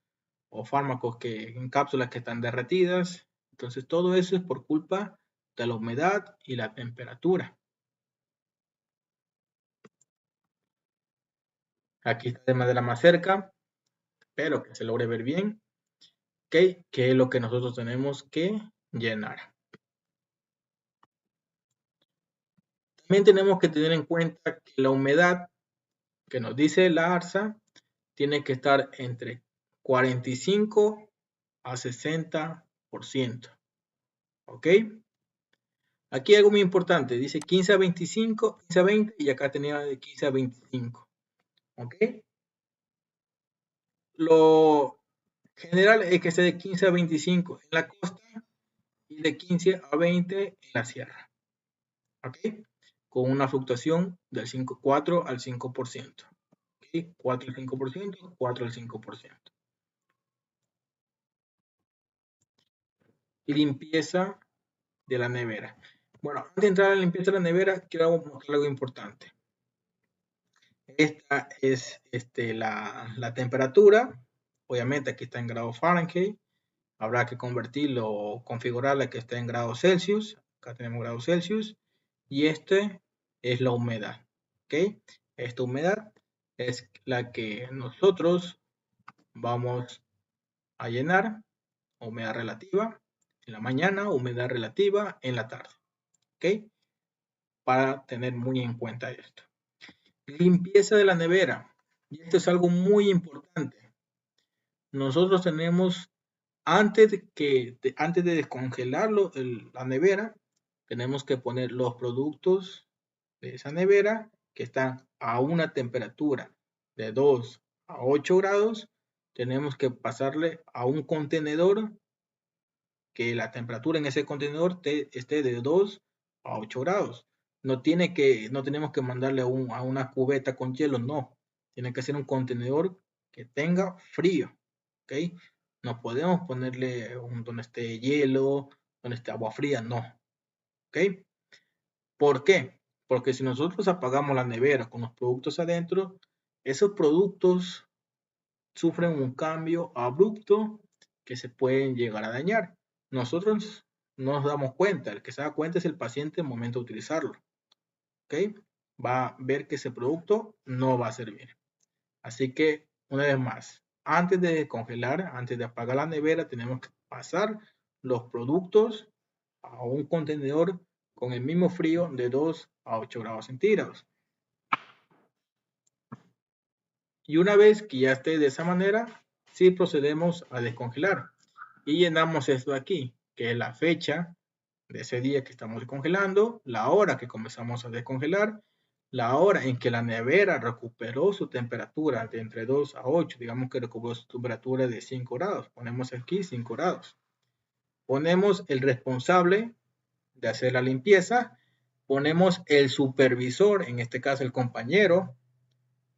o fármacos que en cápsulas que están derretidas. Entonces todo eso es por culpa de la humedad y la temperatura. Aquí está de manera más cerca, espero que se logre ver bien, ¿okay? Que es lo que nosotros tenemos que llenar. También tenemos que tener en cuenta que la humedad que nos dice la ARSA tiene que estar entre 45 a 60%. ¿Ok? Aquí algo muy importante, dice 15 a 25, 15 a 20 y acá tenía de 15 a 25. ¿Ok? Lo general es que esté de 15 a 25 en la costa y de 15 a 20 en la sierra. ¿Ok? Con una fluctuación del 4 al 5%. ¿Ok? 4 al 5%, 4 al 5%. Limpieza de la nevera. Bueno, antes de entrar a la limpieza de la nevera, quiero mostrar algo importante. Esta es la temperatura. Obviamente aquí está en grados Fahrenheit. Habrá que convertirlo o configurarla que esté en grados Celsius. Acá tenemos grados Celsius. Y este es la humedad. ¿Ok? Esta humedad es la que nosotros vamos a llenar. Humedad relativa en la mañana, humedad relativa en la tarde. ¿Ok? Para tener muy en cuenta esto. Limpieza de la nevera. Y esto es algo muy importante. Nosotros tenemos, antes de descongelarlo, la nevera, tenemos que poner los productos de esa nevera que están a una temperatura de 2 a 8 grados. Tenemos que pasarle a un contenedor que la temperatura en ese contenedor esté de 2 a 8 grados. No tenemos que mandarle a una cubeta con hielo, no. Tiene que ser un contenedor que tenga frío, ¿ok? No podemos ponerle donde esté hielo, donde esté agua fría, no, ¿ok? ¿Por qué? Porque si nosotros apagamos la nevera con los productos adentro, esos productos sufren un cambio abrupto que se pueden llegar a dañar. Nosotros no nos damos cuenta, el que se da cuenta es el paciente en el momento de utilizarlo. ¿Ok? Va a ver que ese producto no va a servir. Así que, una vez más, antes de descongelar, antes de apagar la nevera, tenemos que pasar los productos a un contenedor con el mismo frío de 2 a 8 grados centígrados. Y una vez que ya esté de esa manera, sí procedemos a descongelar. Y llenamos esto de aquí, que es la fecha de ese día que estamos descongelando, la hora que comenzamos a descongelar, la hora en que la nevera recuperó su temperatura de entre 2 a 8, digamos que recuperó su temperatura de 5 grados. Ponemos aquí 5 grados. Ponemos el responsable de hacer la limpieza, ponemos el supervisor, en este caso el compañero,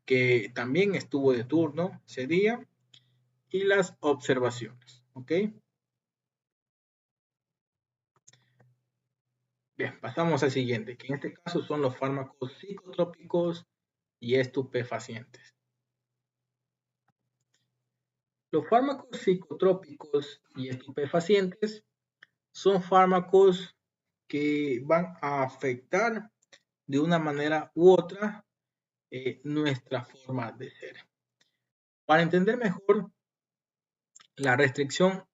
que también estuvo de turno ese día, y las observaciones. ¿Ok? Bien, pasamos al siguiente, que en este caso son los fármacos psicotrópicos y estupefacientes. Los fármacos psicotrópicos y estupefacientes son fármacos que van a afectar de una manera u otra nuestra forma de ser. Para entender mejor la restricción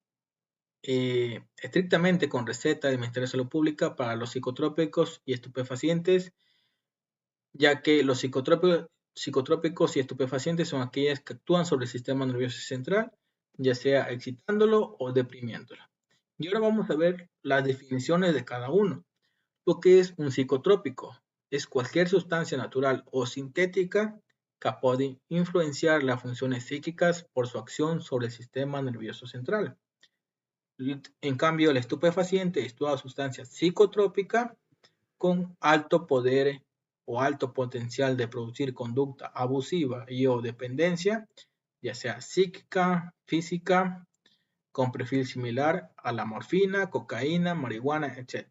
estrictamente con receta del Ministerio de Salud Pública para los psicotrópicos y estupefacientes, ya que los psicotrópicos y estupefacientes son aquellas que actúan sobre el sistema nervioso central, ya sea excitándolo o deprimiéndolo. Y ahora vamos a ver las definiciones de cada uno. Lo que es un psicotrópico es cualquier sustancia natural o sintética capaz de influenciar las funciones psíquicas por su acción sobre el sistema nervioso central. En cambio, el estupefaciente es toda sustancia psicotrópica con alto poder o alto potencial de producir conducta abusiva y o dependencia, ya sea psíquica, física, con perfil similar a la morfina, cocaína, marihuana, etc.,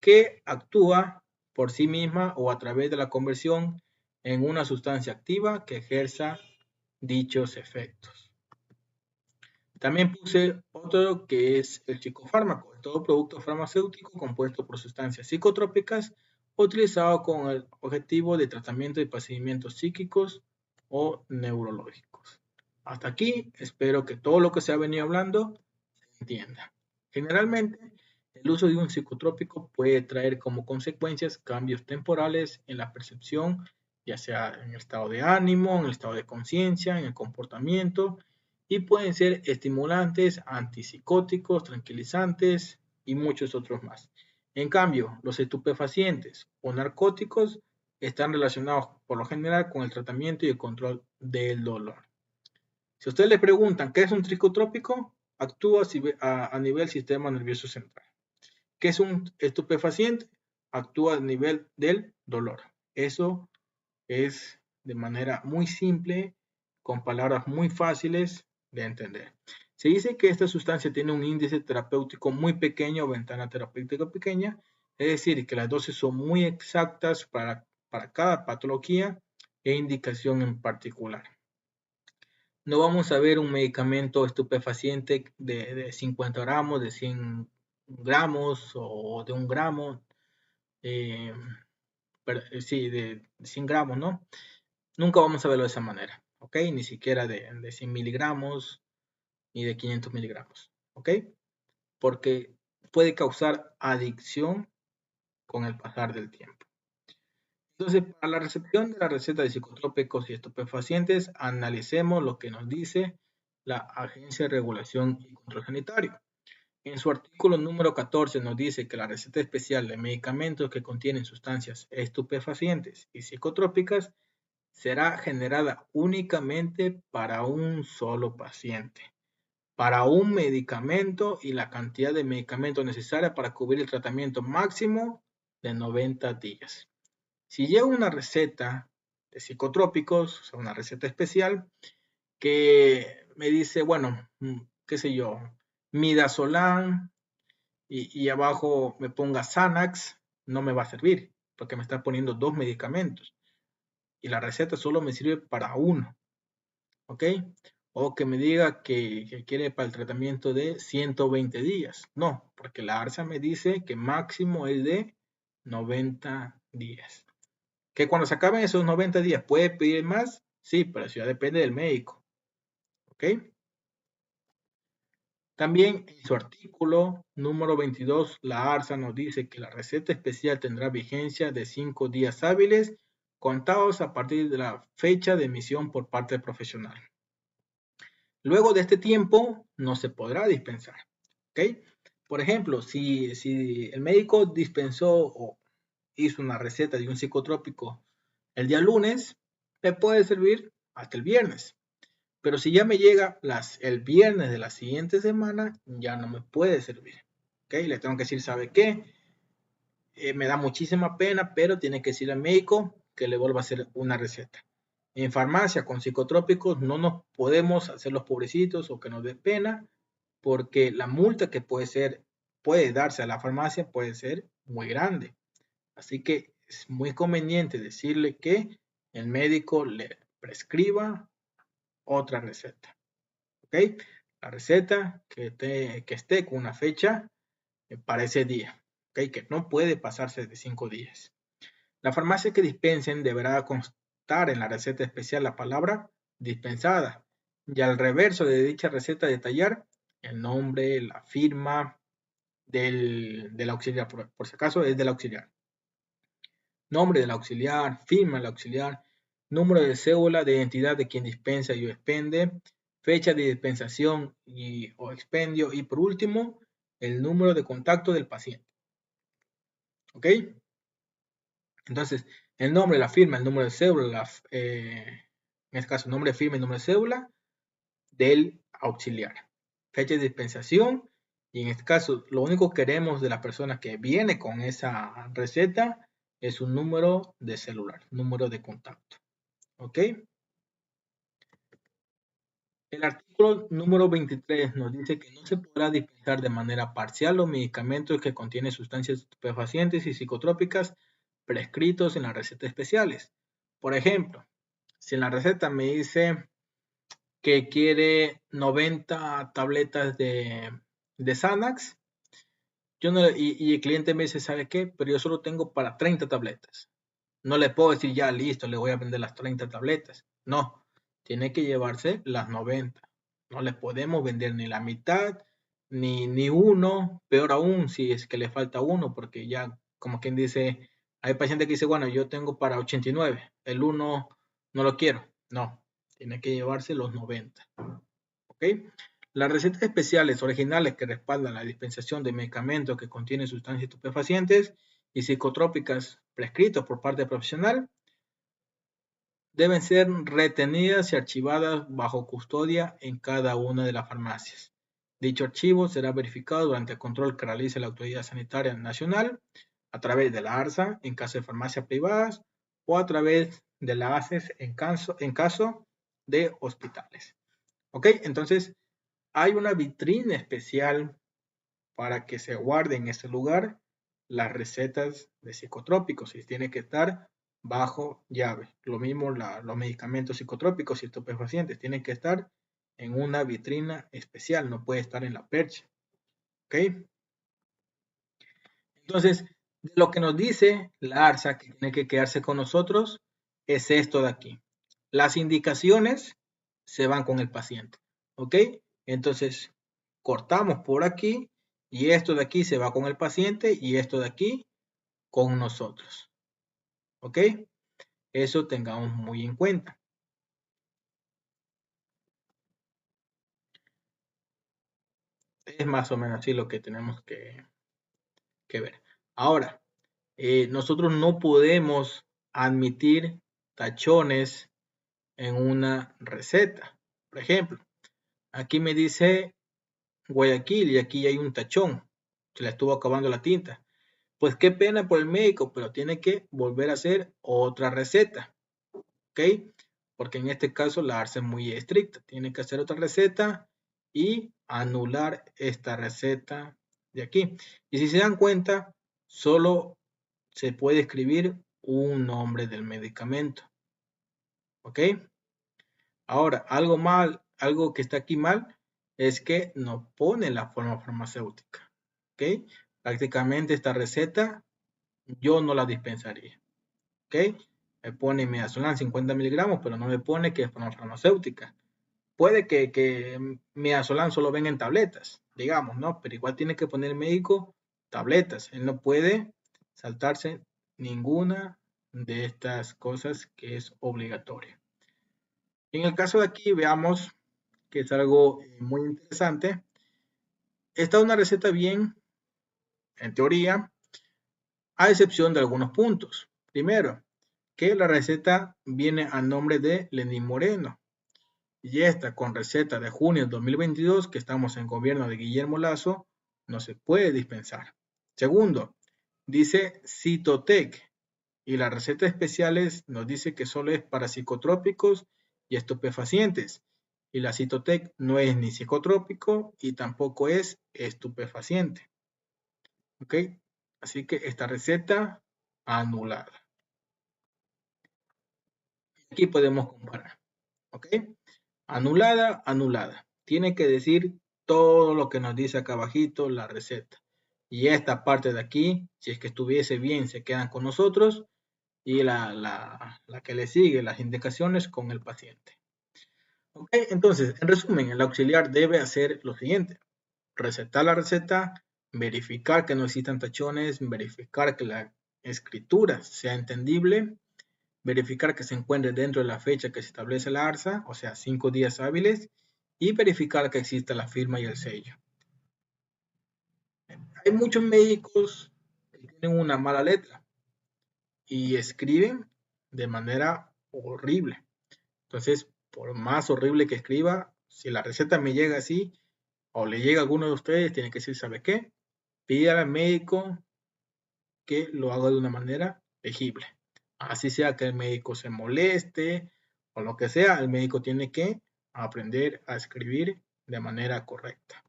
que actúa por sí misma o a través de la conversión en una sustancia activa que ejerza dichos efectos. También puse otro que es el psicofármaco, todo producto farmacéutico compuesto por sustancias psicotrópicas utilizado con el objetivo de tratamiento de padecimientos psíquicos o neurológicos. Hasta aquí, espero que todo lo que se ha venido hablando se entienda. Generalmente, el uso de un psicotrópico puede traer como consecuencias cambios temporales en la percepción, ya sea en el estado de ánimo, en el estado de conciencia, en el comportamiento, y pueden ser estimulantes, antipsicóticos, tranquilizantes y muchos otros más. En cambio, los estupefacientes o narcóticos están relacionados por lo general con el tratamiento y el control del dolor. Si a ustedes le preguntan qué es un psicotrópico, actúa a nivel sistema nervioso central. ¿Qué es un estupefaciente? Actúa a nivel del dolor. Eso es de manera muy simple, con palabras muy fáciles de entender. Se dice que esta sustancia tiene un índice terapéutico muy pequeño o ventana terapéutica pequeña, es decir, que las dosis son muy exactas para cada patología e indicación en particular. No vamos a ver un medicamento estupefaciente de 50 gramos, de 100 gramos o de 1 gramo, sí, de 100 gramos, ¿no? Nunca vamos a verlo de esa manera, ¿ok? Ni siquiera de 100 miligramos ni de 500 miligramos, ¿ok? Porque puede causar adicción con el pasar del tiempo. Entonces, para la recepción de la receta de psicotrópicos y estupefacientes, analicemos lo que nos dice la Agencia de Regulación y Control Sanitario. En su artículo número 14 nos dice que la receta especial de medicamentos que contienen sustancias estupefacientes y psicotrópicas será generada únicamente para un solo paciente, para un medicamento y la cantidad de medicamento necesaria para cubrir el tratamiento máximo de 90 días. Si llevo una receta de psicotrópicos, o sea, una receta especial, que me dice, bueno, qué sé yo, midazolam y abajo me ponga Xanax, no me va a servir, porque me está poniendo 2 medicamentos. Y la receta solo me sirve para uno, ¿ok? O que me diga que quiere para el tratamiento de 120 días. No, porque la ARSA me dice que máximo es de 90 días. Que cuando se acaben esos 90 días, ¿puede pedir más? Sí, pero eso ya depende del médico. ¿Ok? También en su artículo número 22, la ARSA nos dice que la receta especial tendrá vigencia de 5 días hábiles contados a partir de la fecha de emisión por parte del profesional. Luego de este tiempo, no se podrá dispensar. ¿Ok? Por ejemplo, si el médico dispensó o hizo una receta de un psicotrópico el día lunes, me puede servir hasta el viernes. Pero si ya me llega el viernes de la siguiente semana, ya no me puede servir. ¿Ok? Le tengo que decir, ¿sabe qué? Me da muchísima pena, pero tiene que decir al médico que le vuelva a hacer una receta. En farmacia con psicotrópicos no nos podemos hacer los pobrecitos o que nos dé pena, porque la multa que puede darse a la farmacia puede ser muy grande. Así que es muy conveniente decirle que el médico le prescriba otra receta. ¿Ok? La receta que esté con una fecha para ese día. ¿Ok? Que no puede pasarse de 5 días. La farmacia que dispensen deberá estar en la receta especial la palabra dispensada. Y al reverso de dicha receta detallar el nombre, la firma del auxiliar, por si acaso es del auxiliar. Nombre del auxiliar, firma del auxiliar, número de cédula de identidad de quien dispensa y o expende, fecha de dispensación o expendio y por último, el número de contacto del paciente. ¿Ok? Entonces, el nombre, la firma, el número de cédula, en este caso, nombre, firma y número de cédula del auxiliar. Fecha de dispensación y en este caso, lo único que queremos de la persona que viene con esa receta es un número de celular, número de contacto. ¿Ok? El artículo número 23 nos dice que no se podrá dispensar de manera parcial los medicamentos que contienen sustancias estupefacientes y psicotrópicas prescritos en las recetas especiales. Por ejemplo, si en la receta me dice que quiere 90 tabletas de Xanax, y el cliente me dice, ¿sabe qué? Pero yo solo tengo para 30 tabletas. No le puedo decir, ya, listo, le voy a vender las 30 tabletas. No, tiene que llevarse las 90. No le podemos vender ni la mitad, ni uno, peor aún si es que le falta uno, porque ya, como quien dice, hay pacientes que dice, bueno, yo tengo para 89, el uno no lo quiero. No, tiene que llevarse los 90. ¿Ok? Las recetas especiales originales que respaldan la dispensación de medicamentos que contienen sustancias estupefacientes y psicotrópicas prescritos por parte profesional deben ser retenidas y archivadas bajo custodia en cada una de las farmacias. Dicho archivo será verificado durante el control que realice la Autoridad Sanitaria Nacional a través de la ARSA en caso de farmacias privadas o a través de la ACES en caso de hospitales. ¿Ok? Entonces, hay una vitrina especial para que se guarde en ese lugar las recetas de psicotrópicos y tiene que estar bajo llave. Lo mismo los medicamentos psicotrópicos y estupefacientes tienen que estar en una vitrina especial, no puede estar en la percha. ¿Ok? Entonces, lo que nos dice la ARSA que tiene que quedarse con nosotros es esto de aquí. Las indicaciones se van con el paciente. ¿Ok? Entonces, cortamos por aquí y esto de aquí se va con el paciente y esto de aquí con nosotros. ¿Ok? Eso tengamos muy en cuenta. Es más o menos así lo que tenemos que ver. Ahora, nosotros no podemos admitir tachones en una receta. Por ejemplo, aquí me dice Guayaquil y aquí hay un tachón. Se le estuvo acabando la tinta. Pues qué pena por el médico, pero tiene que volver a hacer otra receta. ¿Ok? Porque en este caso la ARSA es muy estricta. Tiene que hacer otra receta y anular esta receta de aquí. Y si se dan cuenta, solo se puede escribir un nombre del medicamento. ¿Ok? Ahora, algo que está aquí mal es que no pone la forma farmacéutica. ¿Ok? Prácticamente esta receta yo no la dispensaría. ¿Ok? Me pone midazolam 50 miligramos, pero no me pone que es forma farmacéutica. Puede que midazolam solo venga en tabletas, digamos, ¿no? Pero igual tiene que poner el médico tabletas. Él no puede saltarse ninguna de estas cosas que es obligatoria. En el caso de aquí, veamos que es algo muy interesante. Está una receta bien, en teoría, a excepción de algunos puntos. Primero, que la receta viene a nombre de Lenín Moreno. Y esta con receta de junio de 2022, que estamos en gobierno de Guillermo Lazo, no se puede dispensar. Segundo, dice Citotec y las recetas especiales nos dice que solo es para psicotrópicos y estupefacientes. Y la Citotec no es ni psicotrópico y tampoco es estupefaciente. ¿Ok? Así que esta receta anulada. Aquí podemos comparar. ¿Ok? Anulada, anulada. Tiene que decir todo lo que nos dice acá abajito la receta. Y esta parte de aquí, si es que estuviese bien, se quedan con nosotros. y la que le sigue las indicaciones con el paciente. Ok, entonces, en resumen, el auxiliar debe hacer lo siguiente: recetar la receta, verificar que no existan tachones, verificar que la escritura sea entendible, verificar que se encuentre dentro de la fecha que se establece la ARSA, o sea, 5 días hábiles, y verificar que exista la firma y el sello. Hay muchos médicos que tienen una mala letra y escriben de manera horrible. Entonces, por más horrible que escriba, si la receta me llega así o le llega a alguno de ustedes, tiene que decir, ¿sabe qué? Pídale al médico que lo haga de una manera legible. Así sea que el médico se moleste o lo que sea, el médico tiene que aprender a escribir de manera correcta.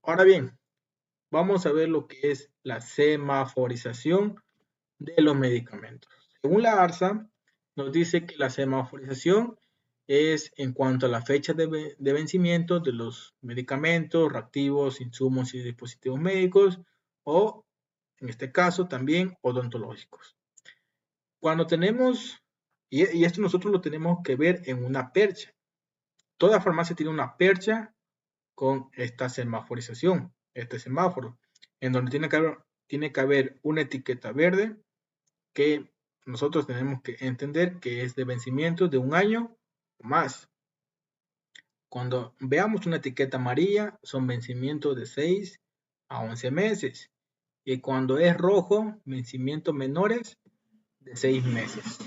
Ahora bien, vamos a ver lo que es la semaforización de los medicamentos. Según la ARSA, nos dice que la semaforización es en cuanto a la fecha de vencimiento de los medicamentos, reactivos, insumos y dispositivos médicos o, en este caso, también odontológicos. Cuando tenemos, y esto nosotros lo tenemos que ver en una percha. Toda farmacia tiene una percha con esta semaforización, este semáforo, en donde tiene que haber una etiqueta verde que nosotros tenemos que entender que es de vencimiento de 1 año o más. Cuando veamos una etiqueta amarilla, son vencimientos de 6 a 11 meses. Y cuando es rojo, vencimientos menores de 6 meses.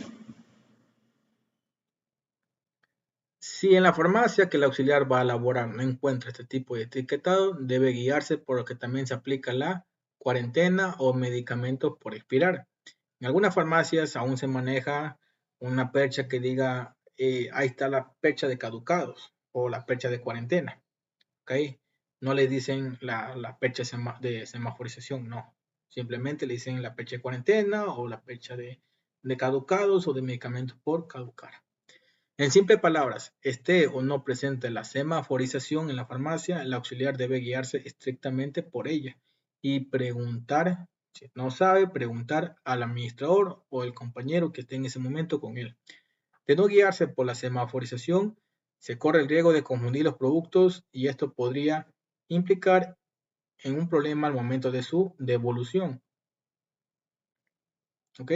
Si en la farmacia que el auxiliar va a elaborar no encuentra este tipo de etiquetado, debe guiarse por lo que también se aplica la cuarentena o medicamentos por expirar. En algunas farmacias aún se maneja una percha que diga, ahí está la percha de caducados o la percha de cuarentena. ¿Okay? No le dicen la percha de semaforización, no. Simplemente le dicen la percha de cuarentena o la percha de caducados o de medicamentos por caducar. En simples palabras, esté o no presente la semaforización en la farmacia, el auxiliar debe guiarse estrictamente por ella y preguntar, si no sabe, preguntar al administrador o el compañero que esté en ese momento con él. De no guiarse por la semaforización, se corre el riesgo de confundir los productos y esto podría implicar en un problema al momento de su devolución. ¿Ok?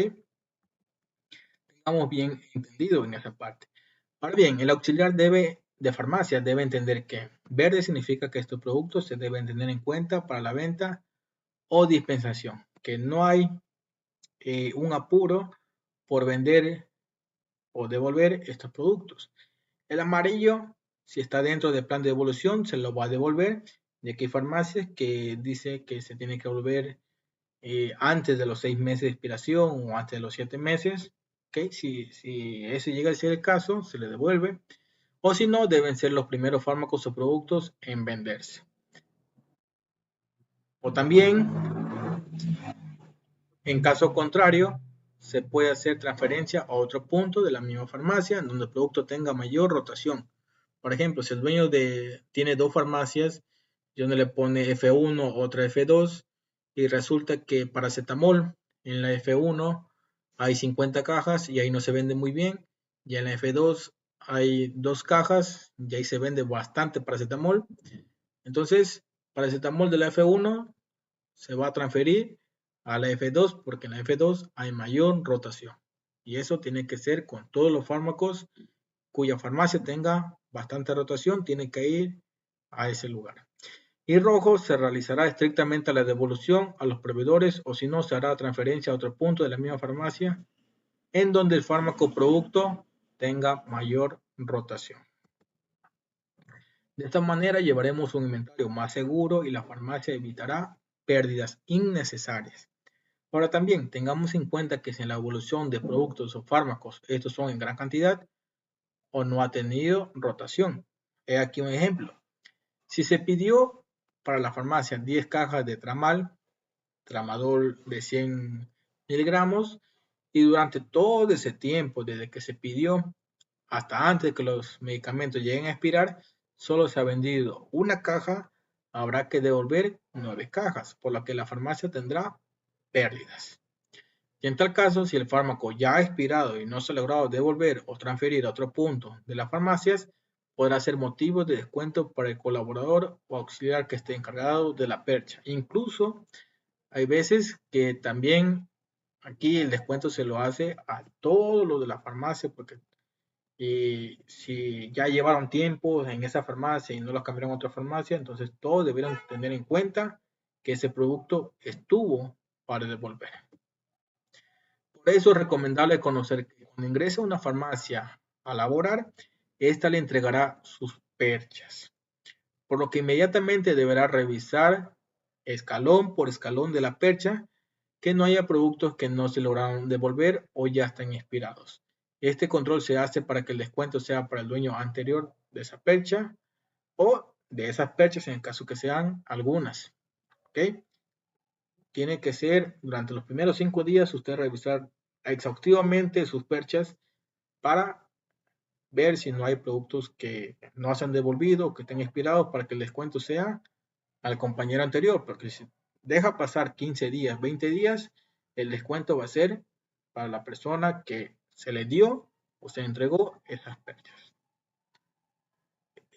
Estamos bien entendido en esa parte. Ahora bien, el auxiliar de farmacia debe entender que verde significa que estos productos se deben tener en cuenta para la venta o dispensación, que no hay un apuro por vender o devolver estos productos. El amarillo, si está dentro del plan de devolución, se lo va a devolver, ya que hay farmacias que dice que se tiene que devolver antes de los 6 meses de expiración o antes de los 7 meses. ¿Okay? Si ese llega a ser el caso, se le devuelve. O si no, deben ser los primeros fármacos o productos en venderse. O también, en caso contrario, se puede hacer transferencia a otro punto de la misma farmacia en donde el producto tenga mayor rotación. Por ejemplo, si el dueño tiene 2 farmacias y uno le pone F1, otra F2, y resulta que paracetamol en la F1 hay 50 cajas y ahí no se vende muy bien, y en la F2 hay 2 cajas y ahí se vende bastante paracetamol. Entonces, paracetamol de la F1 se va a transferir a la F2 porque en la F2 hay mayor rotación. Y eso tiene que ser con todos los fármacos cuya farmacia tenga bastante rotación, tiene que ir a ese lugar. Y rojo se realizará estrictamente la devolución a los proveedores o si no se hará transferencia a otro punto de la misma farmacia en donde el fármaco producto tenga mayor rotación. De esta manera llevaremos un inventario más seguro y la farmacia evitará pérdidas innecesarias. Ahora también tengamos en cuenta que si en la evolución de productos o fármacos estos son en gran cantidad o no ha tenido rotación. He aquí un ejemplo. Si se pidió para la farmacia 10 cajas de tramadol de 100 miligramos, y durante todo ese tiempo, desde que se pidió hasta antes de que los medicamentos lleguen a expirar, solo se ha vendido una caja, habrá que devolver 9 cajas, por lo que la farmacia tendrá pérdidas. Y en tal caso, si el fármaco ya ha expirado y no se ha logrado devolver o transferir a otro punto de las farmacias, podrá ser motivo de descuento para el colaborador o auxiliar que esté encargado de la percha. Incluso hay veces que también aquí el descuento se lo hace a todos los de la farmacia, porque si ya llevaron tiempo en esa farmacia y no los cambiaron a otra farmacia, entonces todos debieron tener en cuenta que ese producto estuvo para devolver. Por eso es recomendable conocer que cuando ingrese a una farmacia a laborar, ésta le entregará sus perchas, por lo que inmediatamente deberá revisar escalón por escalón de la percha que no haya productos que no se lograron devolver o ya están expirados. Este control se hace para que el descuento sea para el dueño anterior de esa percha o de esas perchas en el caso que sean algunas. ¿Ok? Tiene que ser durante los primeros 5 días usted revisar exhaustivamente sus perchas para ver si no hay productos que no se han devolvido o que estén expirados para que el descuento sea al compañero anterior, porque si deja pasar 15 días, 20 días, el descuento va a ser para la persona que se le dio o se entregó esas perchas.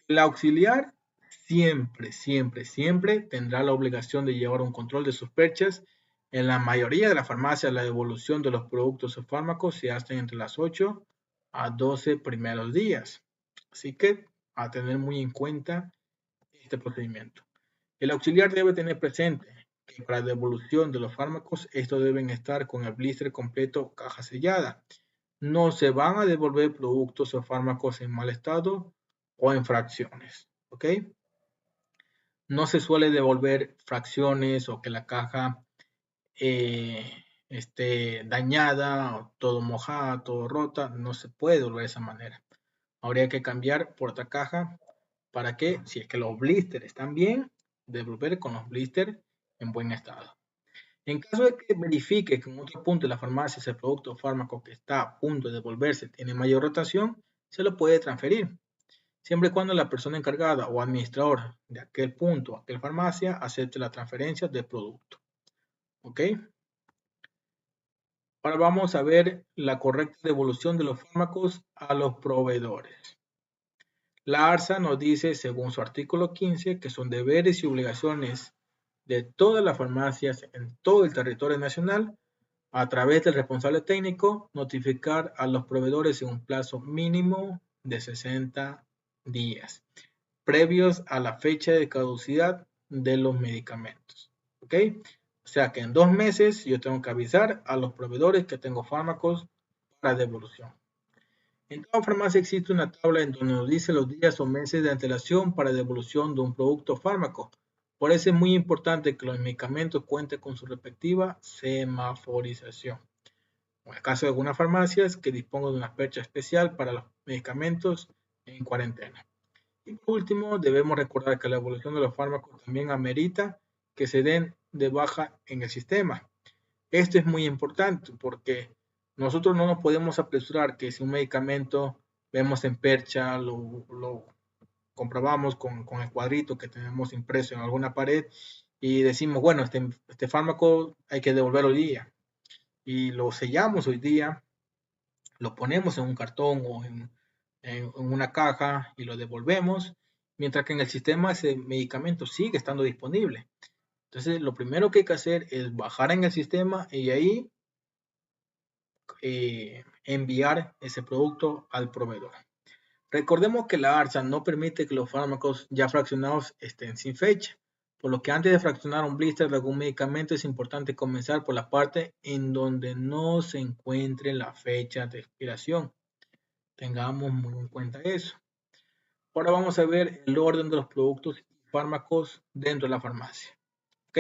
El auxiliar siempre tendrá la obligación de llevar un control de sus perchas. En la mayoría de las farmacias, la devolución de los productos o fármacos se hace entre las 8 a 12 primeros días. Así que a tener muy en cuenta este procedimiento. El auxiliar debe tener presente que para la devolución de los fármacos, estos deben estar con el blister completo, caja sellada. No se van a devolver productos o fármacos en mal estado o en fracciones. ¿Ok? No se suele devolver fracciones o que la caja esté dañada, o todo mojada, todo rota. No se puede devolver de esa manera. Habría que cambiar por otra caja para que, si es que los blisters están bien, devolver con los blisters en buen estado. En caso de que verifique que en otro punto de la farmacia ese producto o fármaco que está a punto de devolverse tiene mayor rotación, se lo puede transferir, siempre y cuando la persona encargada o administrador de aquel punto, aquella farmacia, acepte la transferencia del producto. ¿Ok? Ahora vamos a ver la correcta devolución de los fármacos a los proveedores. La ARSA nos dice, según su artículo 15, que son deberes y obligaciones de todas las farmacias en todo el territorio nacional, a través del responsable técnico, notificar a los proveedores en un plazo mínimo de 60 días, previos a la fecha de caducidad de los medicamentos. ¿Ok? O sea que en 2 meses yo tengo que avisar a los proveedores que tengo fármacos para devolución. En toda farmacia existe una tabla en donde nos dice los días o meses de antelación para devolución de un producto o fármaco. Por eso es muy importante que los medicamentos cuenten con su respectiva semaforización. En el caso de algunas farmacias que dispongan de una percha especial para los medicamentos en cuarentena. Y por último, debemos recordar que la evolución de los fármacos también amerita que se den de baja en el sistema. Esto es muy importante porque nosotros no nos podemos apresurar que si un medicamento vemos en percha, lo comprobamos con el cuadrito que tenemos impreso en alguna pared y decimos, bueno, este fármaco hay que devolverlo hoy día. Y lo sellamos hoy día, lo ponemos en un cartón o en una caja y lo devolvemos, mientras que en el sistema ese medicamento sigue estando disponible. Entonces, lo primero que hay que hacer es bajar en el sistema y ahí enviar ese producto al proveedor. Recordemos que la ARSA no permite que los fármacos ya fraccionados estén sin fecha, por lo que antes de fraccionar un blister de algún medicamento es importante comenzar por la parte en donde no se encuentre la fecha de expiración. Tengamos muy en cuenta eso. Ahora vamos a ver el orden de los productos y fármacos dentro de la farmacia. ¿Ok?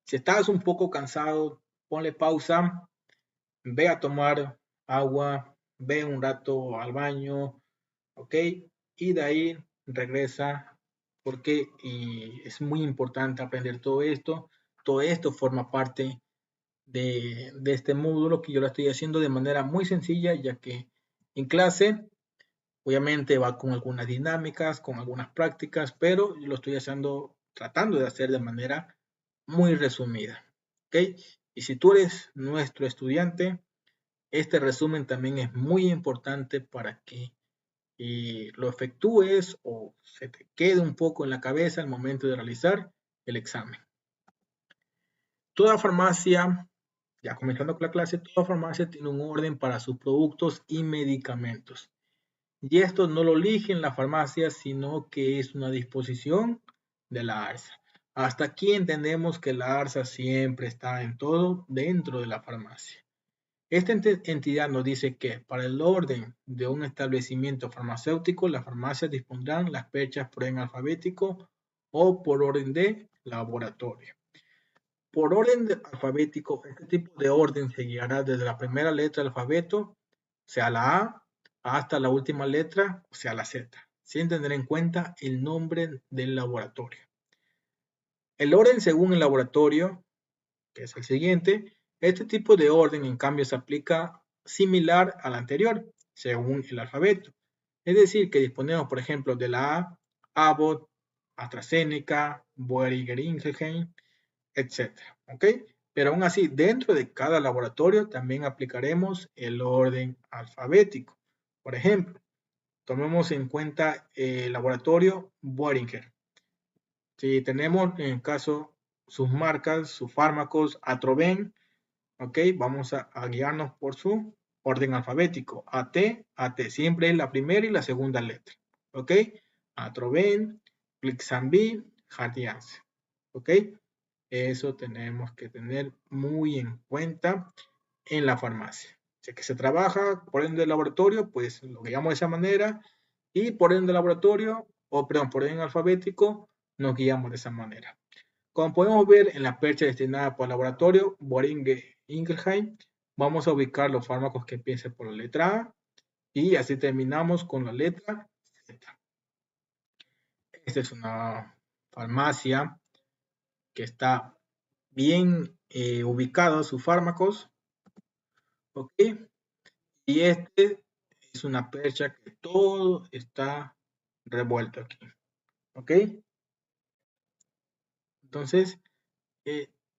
Si estás un poco cansado, ponle pausa, ve a tomar agua, ve un rato al baño, ¿ok? Y de ahí regresa porque es muy importante aprender todo esto. Todo esto forma parte de este módulo que yo lo estoy haciendo de manera muy sencilla, ya que en clase obviamente va con algunas dinámicas, con algunas prácticas, pero yo lo estoy haciendo, tratando de hacer de manera muy resumida. ¿Ok? Y si tú eres nuestro estudiante, este resumen también es muy importante para que lo efectúes o se te quede un poco en la cabeza al momento de realizar el examen. Toda farmacia, ya comenzando con la clase, toda farmacia tiene un orden para sus productos y medicamentos. Y esto no lo eligen la farmacia, sino que es una disposición de la ARSA. Hasta aquí entendemos que la ARSA siempre está en todo dentro de la farmacia. Esta entidad nos dice que para el orden de un establecimiento farmacéutico, las farmacias dispondrán las fechas por orden alfabético o por orden de laboratorio. Por orden alfabético, este tipo de orden se guiará desde la primera letra del alfabeto, sea la A, hasta la última letra, o sea la Z, sin tener en cuenta el nombre del laboratorio. El orden según el laboratorio, que es el siguiente, este tipo de orden en cambio se aplica similar al anterior, según el alfabeto. Es decir, que disponemos, por ejemplo, de la A, Abbott, AstraZeneca, Boehringer Ingelheim, etc. ¿Ok? Pero aún así, dentro de cada laboratorio también aplicaremos el orden alfabético. Por ejemplo, tomemos en cuenta el laboratorio Boehringer. Si tenemos en el caso sus marcas, sus fármacos, Atroven, ¿ok? Vamos a guiarnos por su orden alfabético. AT, AT, siempre es la primera y la segunda letra, ¿ok? Atroven, Plixambi, Jardiance, ¿ok? Eso tenemos que tener muy en cuenta en la farmacia. Si es que se trabaja por orden de laboratorio, pues lo guiamos de esa manera, y por orden de laboratorio, o perdón, por orden alfabético, nos guiamos de esa manera. Como podemos ver en la percha destinada por laboratorio, Boehringer Ingelheim, vamos a ubicar los fármacos que empiecen por la letra A y así terminamos con la letra Z. Esta es una farmacia que está bien ubicada sus fármacos, ¿ok? Y este es una percha que todo está revuelto aquí, ¿ok? Entonces,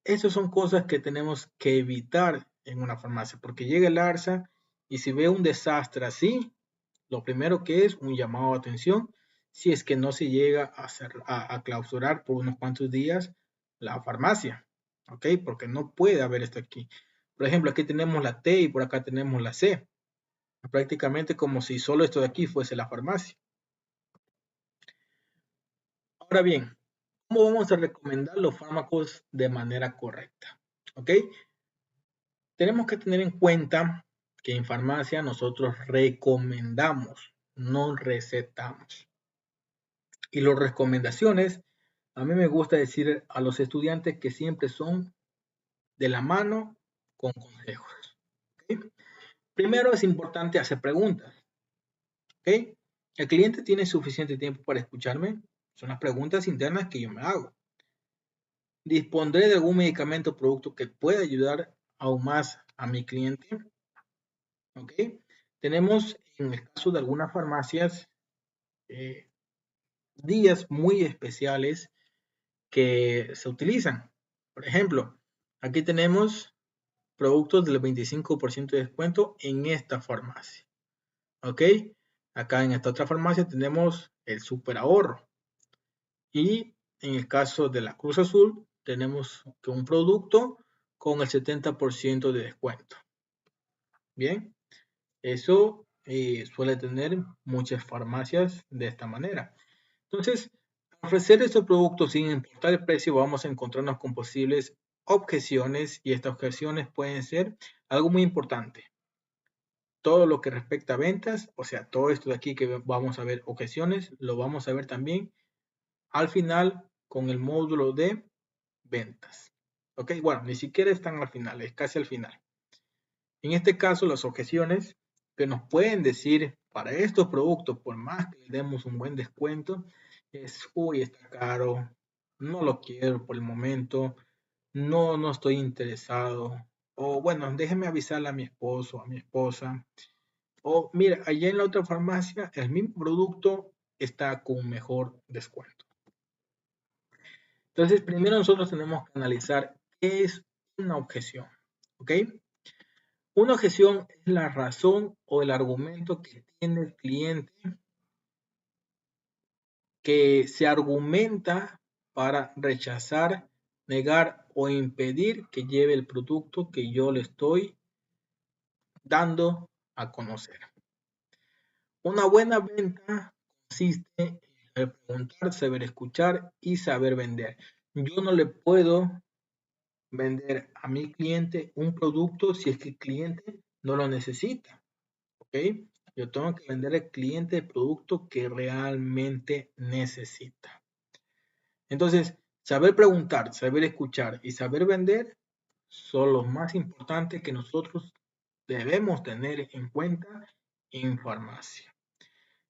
esas son cosas que tenemos que evitar en una farmacia, porque llega el ARSA y si ve un desastre así, lo primero que es un llamado de atención, si es que no se llega a clausurar por unos cuantos días la farmacia, ¿ok? Porque no puede haber esto aquí. Por ejemplo, aquí tenemos la T y por acá tenemos la C, prácticamente como si solo esto de aquí fuese la farmacia. Ahora bien, ¿cómo vamos a recomendar los fármacos de manera correcta? ¿Ok? Tenemos que tener en cuenta que en farmacia nosotros recomendamos, no recetamos. Y las recomendaciones, a mí me gusta decir a los estudiantes que siempre son de la mano con consejos. ¿Okay? Primero es importante hacer preguntas. ¿Okay? ¿El cliente tiene suficiente tiempo para escucharme? Son las preguntas internas que yo me hago. ¿Dispondré de algún medicamento o producto que pueda ayudar aún más a mi cliente? ¿Ok? Tenemos en el caso de algunas farmacias días muy especiales que se utilizan. Por ejemplo, aquí tenemos productos del 25% de descuento en esta farmacia. ¿Ok? Acá en esta otra farmacia tenemos el super ahorro. Y en el caso de la Cruz Azul, tenemos un producto con el 70% de descuento. Bien, eso suele tener muchas farmacias de esta manera. Entonces, al ofrecer estos productos sin importar el precio, vamos a encontrarnos con posibles objeciones y estas objeciones pueden ser algo muy importante. Todo lo que respecta a ventas, o sea, todo esto de aquí que vamos a ver objeciones, lo vamos a ver también al final con el módulo de ventas. Ok, bueno, ni siquiera están al final, es casi al final. En este caso, las objeciones que nos pueden decir para estos productos, por más que le demos un buen descuento, es, uy, está caro, no lo quiero por el momento, no estoy interesado, o bueno, déjeme avisarle a mi esposo, a mi esposa, o mira, allá en la otra farmacia, el mismo producto está con un mejor descuento. Entonces, primero nosotros tenemos que analizar qué es una objeción. ¿Ok? Una objeción es la razón o el argumento que tiene el cliente que se argumenta para rechazar, negar o impedir que lleve el producto que yo le estoy dando a conocer. Una buena venta consiste en saber preguntar, saber escuchar y saber vender. Yo no le puedo vender a mi cliente un producto si es que el cliente no lo necesita. ¿Ok? Yo tengo que vender al cliente el producto que realmente necesita. Entonces, saber preguntar, saber escuchar y saber vender son los más importantes que nosotros debemos tener en cuenta en farmacia.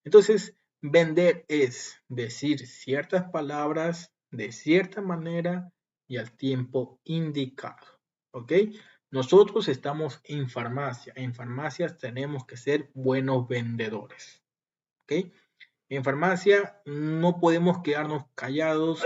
Entonces, vender es decir ciertas palabras de cierta manera y al tiempo indicado. ¿Ok? Nosotros estamos en farmacia. En farmacias tenemos que ser buenos vendedores. ¿Ok? En farmacia no podemos quedarnos callados.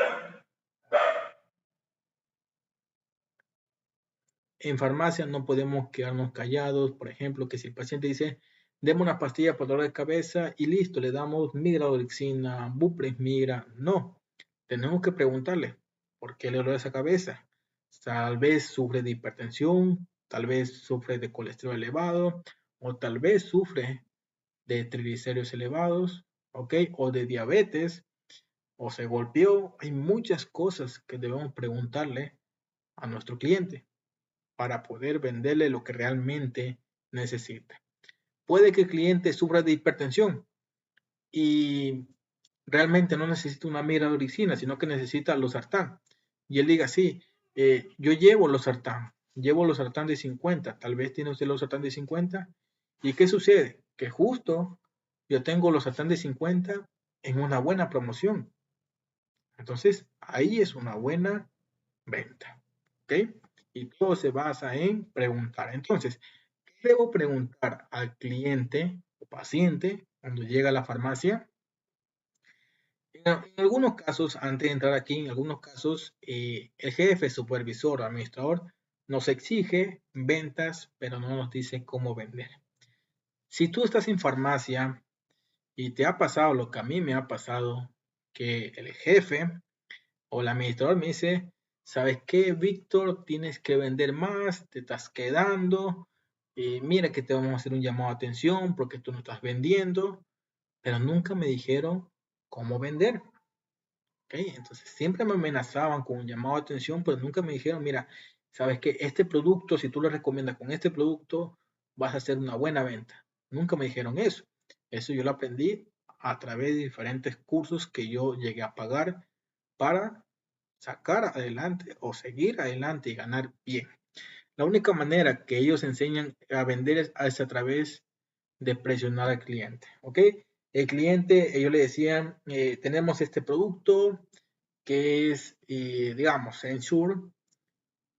En farmacia no podemos quedarnos callados. Por ejemplo, que si el paciente dice, deme una pastilla para dolor de cabeza y listo, le damos migradorexina, Bupres migra. No, tenemos que preguntarle, ¿por qué le duele esa cabeza? Tal vez sufre de hipertensión, tal vez sufre de colesterol elevado, o tal vez sufre de triglicéridos elevados, ¿ok? O de diabetes, o se golpeó. Hay muchas cosas que debemos preguntarle a nuestro cliente para poder venderle lo que realmente necesita. Puede que el cliente sufra de hipertensión y realmente no necesita una miradoricina, sino que necesita losartán. Y él diga, sí, yo llevo losartán de 50, tal vez tiene usted losartán de 50. ¿Y qué sucede? Que justo yo tengo losartán de 50 en una buena promoción. Entonces, ahí es una buena venta. ¿Ok? Y todo se basa en preguntar. Entonces, ¿qué debo preguntar al cliente o paciente cuando llega a la farmacia? En algunos casos, antes de entrar aquí, en algunos casos, el jefe, supervisor o administrador nos exige ventas, pero no nos dice cómo vender. Si tú estás en farmacia y te ha pasado lo que a mí me ha pasado, que el jefe o el administrador me dice, ¿sabes qué, Víctor? Tienes que vender más, te estás quedando, mira que te vamos a hacer un llamado de atención porque tú no estás vendiendo, pero nunca me dijeron cómo vender. ¿Okay? Entonces siempre me amenazaban con un llamado de atención, pero nunca me dijeron, mira, ¿sabes qué? Este producto, si tú lo recomiendas con este producto, vas a hacer una buena venta. Nunca me dijeron eso. Eso yo lo aprendí a través de diferentes cursos que yo llegué a pagar para sacar adelante o seguir adelante y ganar bien. La única manera que ellos enseñan a vender es a través de presionar al cliente, ¿ok? El cliente, ellos le decían, tenemos este producto que es, digamos, Ensure,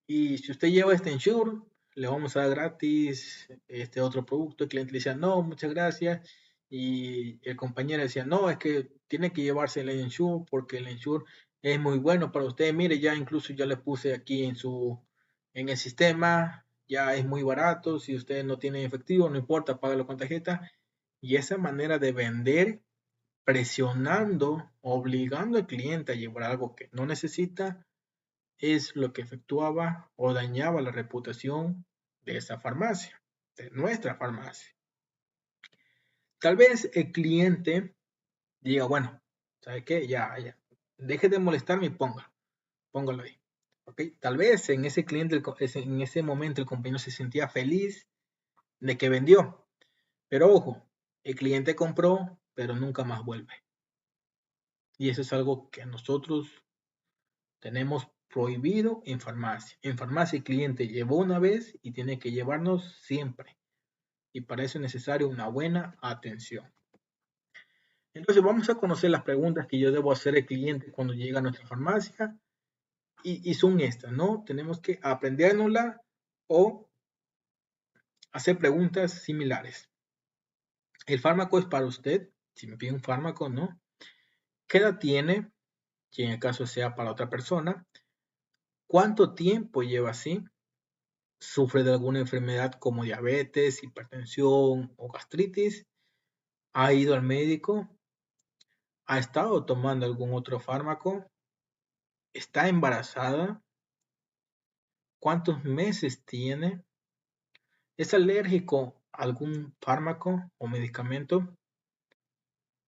y si usted lleva este Ensure, le vamos a dar gratis este otro producto. El cliente le decía, no, muchas gracias, y el compañero decía, no, es que tiene que llevarse el Ensure porque el Ensure es muy bueno para usted. Mire, ya incluso ya le puse aquí en el sistema, ya es muy barato. Si usted no tiene efectivo, no importa, págalo con tarjeta. Y esa manera de vender, presionando, obligando al cliente a llevar algo que no necesita, es lo que efectuaba o dañaba la reputación de esa farmacia, de nuestra farmacia. Tal vez el cliente diga, bueno, ¿sabe qué? Ya, deje de molestarme y póngalo ahí. ¿Okay? Tal vez en ese cliente, en ese momento el compañero se sentía feliz de que vendió, pero ojo, el cliente compró, pero nunca más vuelve. Y eso es algo que nosotros tenemos prohibido en farmacia. En farmacia el cliente llevó una vez y tiene que llevarnos siempre. Y para eso es necesario una buena atención. Entonces vamos a conocer las preguntas que yo debo hacer al cliente cuando llega a nuestra farmacia. Y son estas, ¿no? Tenemos que aprendérnosla o hacer preguntas similares. El fármaco es para usted. Si me pide un fármaco, ¿no? ¿Qué edad tiene? Si en el caso sea para otra persona. ¿Cuánto tiempo lleva así? sufre de alguna enfermedad como diabetes, hipertensión o gastritis, ha ido al médico, ha estado tomando algún otro fármaco, está embarazada, cuántos meses tiene, es alérgico a algún fármaco o medicamento.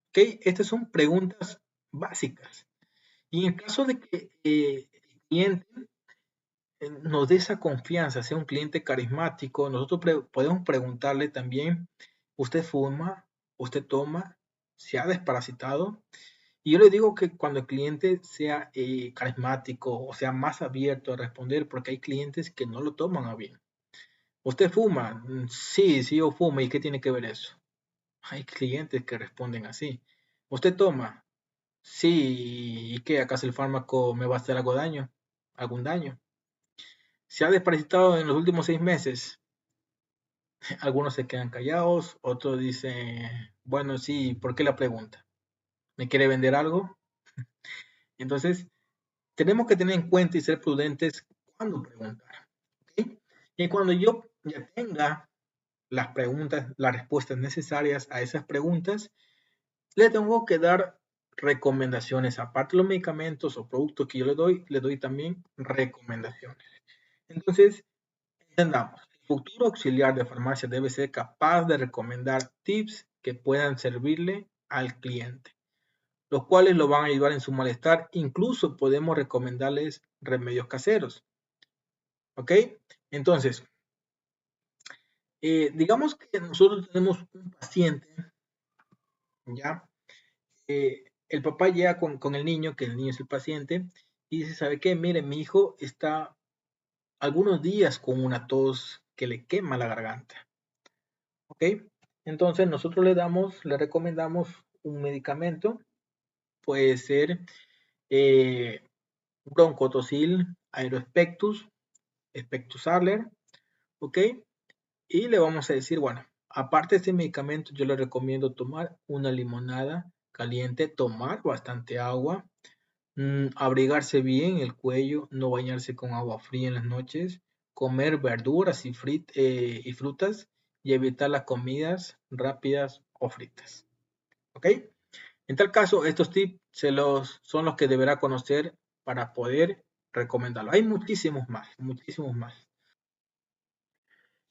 ¿Ok? Estas son preguntas básicas. Y en el caso de que el cliente nos dé esa confianza, sea un cliente carismático, nosotros podemos preguntarle también, ¿usted fuma? ¿Usted toma? ¿Se ha desparasitado? Y yo le digo que cuando el cliente sea carismático o sea más abierto a responder, porque hay clientes que no lo toman a bien. ¿Usted fuma? Sí, sí, yo fumo. ¿Y qué tiene que ver eso? Hay clientes que responden así. ¿Usted toma? Sí, ¿y qué? ¿Acaso el fármaco me va a hacer algo daño? ¿Algún daño? ¿Se ha desparasitado en los últimos 6 meses? Algunos se quedan callados, otros dicen, bueno, sí, ¿por qué la pregunta? ¿Me quiere vender algo? Entonces, tenemos que tener en cuenta y ser prudentes cuando preguntar. ¿Ok? Y cuando yo ya tenga las preguntas, las respuestas necesarias a esas preguntas, le tengo que dar recomendaciones. Aparte de los medicamentos o productos que yo le doy también recomendaciones. Entonces, entendamos, el futuro auxiliar de farmacia debe ser capaz de recomendar tips que puedan servirle al cliente, los cuales lo van a ayudar en su malestar. Incluso podemos recomendarles remedios caseros. ¿Ok? Entonces, digamos que nosotros tenemos un paciente, ¿ya? El papá llega con el niño, que el niño es el paciente, y dice, ¿sabe qué? Mire, mi hijo está algunos días con una tos que le quema la garganta. ¿Ok? Entonces nosotros le recomendamos un medicamento, puede ser eh, Broncotosil Aerospectus, Spectus Arler, ¿ok? Y le vamos a decir, bueno, aparte de este medicamento, yo le recomiendo tomar una limonada caliente, tomar bastante agua, abrigarse bien el cuello, no bañarse con agua fría en las noches, comer verduras y frutas y evitar las comidas rápidas o fritas. ¿Ok? En tal caso, estos tips son los que deberá conocer para poder recomendarlo. Hay muchísimos más, muchísimos más.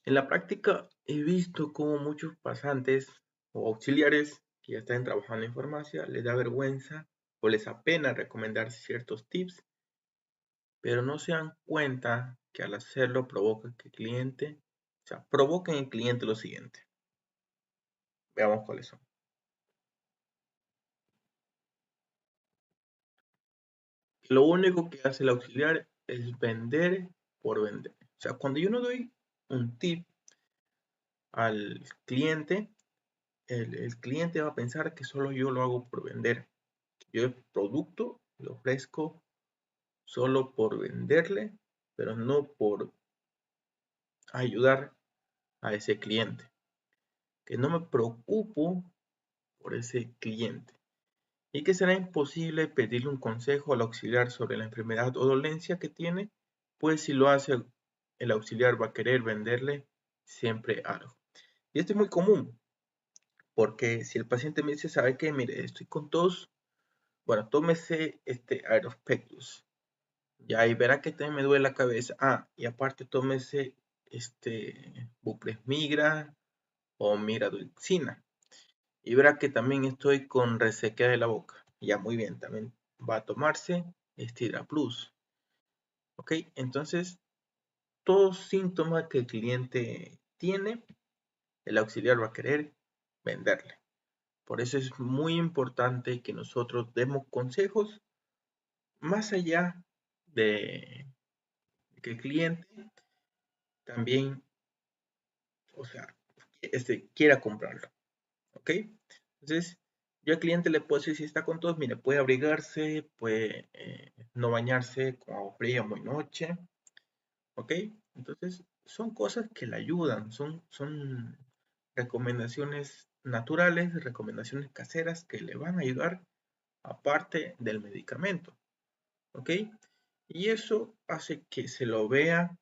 En la práctica he visto cómo muchos pasantes o auxiliares que ya están trabajando en farmacia les da vergüenza o les apena recomendar ciertos tips, pero no se dan cuenta que al hacerlo provoca que el cliente, o sea, provoca en el cliente lo siguiente. Veamos cuáles son. Lo único que hace el auxiliar es vender por vender. O sea, cuando yo no doy un tip al cliente, el cliente va a pensar que solo yo lo hago por vender. Yo el producto lo ofrezco solo por venderle, pero no por ayudar a ese cliente. Que no me preocupo por ese cliente. Y que será imposible pedirle un consejo al auxiliar sobre la enfermedad o dolencia que tiene, pues si lo hace, el auxiliar va a querer venderle siempre algo. Y esto es muy común, porque si el paciente me dice, ¿sabe qué? Mire, estoy con tos, bueno, tómese este Aerospectus. Ya, y verá que también me duele la cabeza. Ah, y aparte tómese Bupresmigra o Miradoxina. Y verá que también estoy con resequedad de la boca. Ya, muy bien, también va a tomarse Estira Plus. Ok, entonces, todos síntomas que el cliente tiene, el auxiliar va a querer venderle. Por eso es muy importante que nosotros demos consejos más allá de que el cliente también, o sea, quiera comprarlo. ¿Ok? Entonces, yo al cliente le puedo decir si está con tos, mire, puede abrigarse, puede no bañarse con agua fría muy noche. ¿Ok? Entonces, son cosas que le ayudan, son recomendaciones naturales, recomendaciones caseras que le van a ayudar aparte del medicamento. ¿Ok? Y eso hace que se lo vea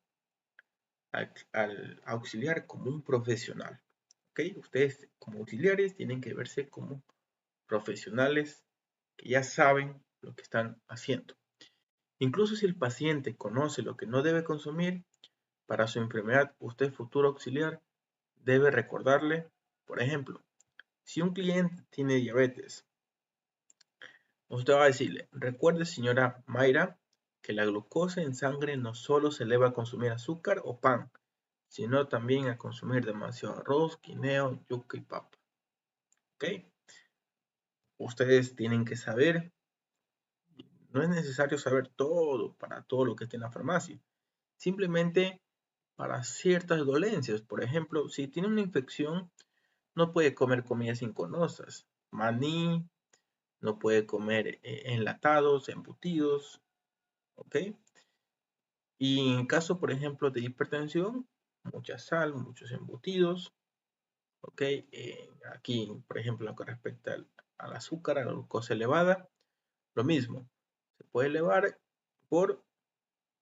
al auxiliar como un profesional. ¿Ok? Ustedes como auxiliares tienen que verse como profesionales que ya saben lo que están haciendo. Incluso si el paciente conoce lo que no debe consumir para su enfermedad, usted futuro auxiliar debe recordarle, por ejemplo, si un cliente tiene diabetes, usted va a decirle, recuerde señora Mayra, que la glucosa en sangre no solo se eleva a consumir azúcar o pan, sino también a consumir demasiado arroz, guineo, yuca y papa. ¿Ok? Ustedes tienen que saber, no es necesario saber todo para todo lo que esté en la farmacia, simplemente para ciertas dolencias. Por ejemplo, si tiene una infección, no puede comer comidas inconosas, maní, no puede comer enlatados, embutidos, ¿ok? Y en caso, por ejemplo, de hipertensión, mucha sal, muchos embutidos, ¿ok? Aquí, por ejemplo, lo que respecta al azúcar, a la glucosa elevada, lo mismo, se puede elevar por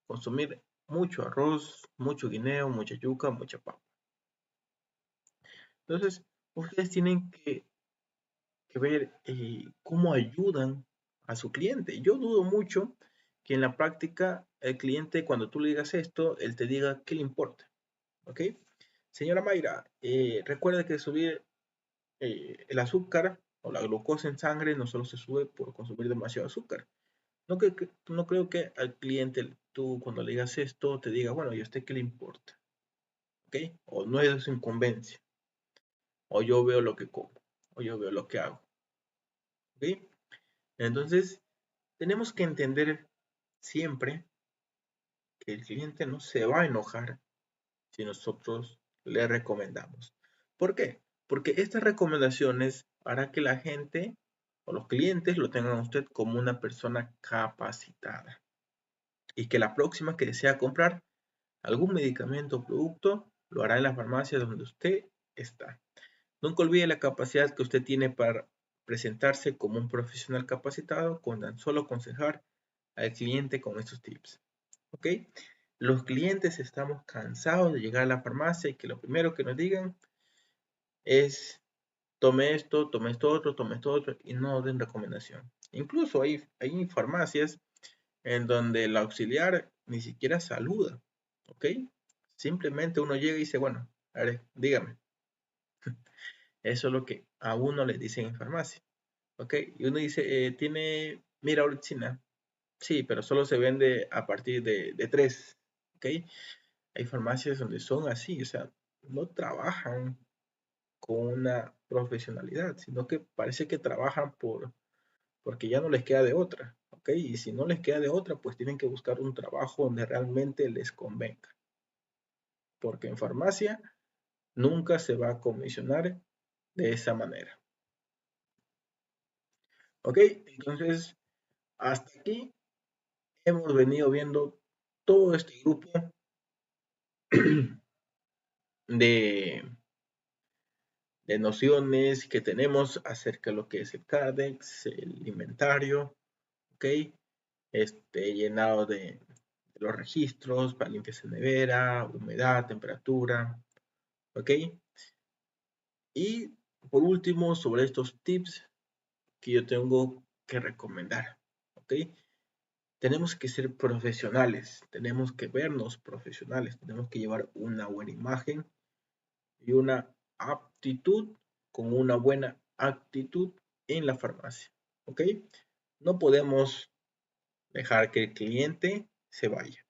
consumir mucho arroz, mucho guineo, mucha yuca, mucha papa. Entonces, ustedes tienen que ver cómo ayudan a su cliente. Yo dudo mucho que en la práctica el cliente, cuando tú le digas esto, él te diga qué le importa. ¿Ok? Señora Mayra, recuerde que subir el azúcar o la glucosa en sangre no solo se sube por consumir demasiado azúcar. No creo que al cliente tú cuando le digas esto te diga, bueno, ¿y a usted qué le importa? ¿Ok? O no es de su incumbencia. O yo veo lo que como. O yo veo lo que hago. ¿Ok? Entonces, tenemos que entender siempre que el cliente no se va a enojar si nosotros le recomendamos. ¿Por qué? Porque estas recomendaciones hará que la gente o los clientes lo tengan a usted como una persona capacitada y que la próxima que desea comprar algún medicamento o producto lo hará en la farmacia donde usted está. Nunca olvide la capacidad que usted tiene para presentarse como un profesional capacitado con tan solo aconsejar al cliente con estos tips. ¿Ok? Los clientes estamos cansados de llegar a la farmacia y que lo primero que nos digan es tome esto otro y no den recomendación. Incluso hay farmacias en donde el auxiliar ni siquiera saluda. ¿Ok? Simplemente uno llega y dice, bueno, a ver, dígame. Eso es lo que a uno le dicen en farmacia. ¿Ok? Y uno dice, tiene Mirauxina. Sí, pero solo se vende a partir de 3. ¿Ok? Hay farmacias donde son así, o sea, no trabajan con una profesionalidad, sino que parece que trabajan porque ya no les queda de otra. ¿Ok? Y si no les queda de otra, pues tienen que buscar un trabajo donde realmente les convenga. Porque en farmacia nunca se va a comisionar de esa manera. ¿Ok? Entonces, hasta aquí hemos venido viendo todo este grupo de, de nociones que tenemos acerca de lo que es el CADEX, el inventario, ¿ok? Llenado de los registros para limpieza de nevera, humedad, temperatura, ¿ok? Y por último, sobre estos tips que yo tengo que recomendar, ¿ok? Tenemos que ser profesionales, tenemos que vernos profesionales, tenemos que llevar una buena imagen y una aptitud con una buena actitud en la farmacia, ¿ok? No podemos dejar que el cliente se vaya.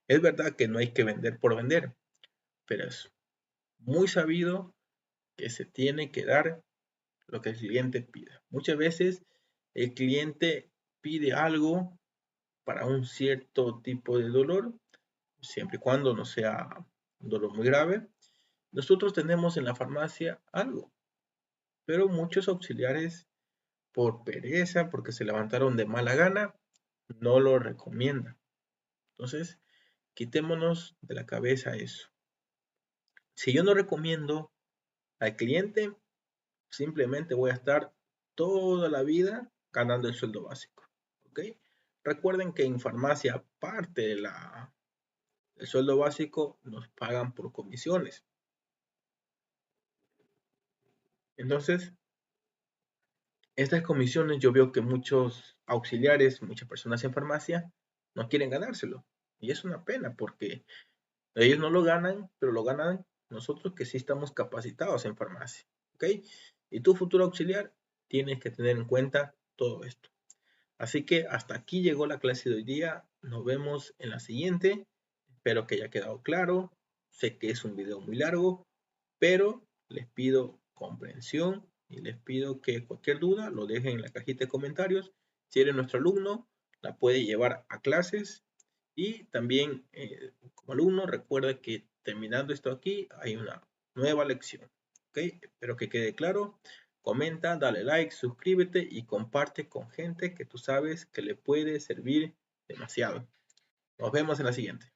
Es verdad que no hay que vender por vender, pero es muy sabido que se tiene que dar lo que el cliente pida. Muchas veces el cliente pide algo para un cierto tipo de dolor, siempre y cuando no sea un dolor muy grave. Nosotros tenemos en la farmacia algo, pero muchos auxiliares por pereza, porque se levantaron de mala gana, no lo recomiendan. Entonces, quitémonos de la cabeza eso. Si yo no recomiendo al cliente, simplemente voy a estar toda la vida ganando el sueldo básico. ¿Ok? Recuerden que en farmacia, aparte de El sueldo básico nos pagan por comisiones. Entonces, estas comisiones yo veo que muchos auxiliares, muchas personas en farmacia no quieren ganárselo. Y es una pena porque ellos no lo ganan, pero lo ganan nosotros que sí estamos capacitados en farmacia. ¿Ok? Y tu futuro auxiliar tienes que tener en cuenta todo esto. Así que hasta aquí llegó la clase de hoy día. Nos vemos en la siguiente. Espero que haya quedado claro. Sé que es un video muy largo, pero les pido comprensión y les pido que cualquier duda lo dejen en la cajita de comentarios. Si eres nuestro alumno, la puede llevar a clases y también como alumno recuerda que terminando esto aquí hay una nueva lección. ¿Ok? Espero que quede claro. Comenta, dale like, suscríbete y comparte con gente que tú sabes que le puede servir demasiado. Nos vemos en la siguiente.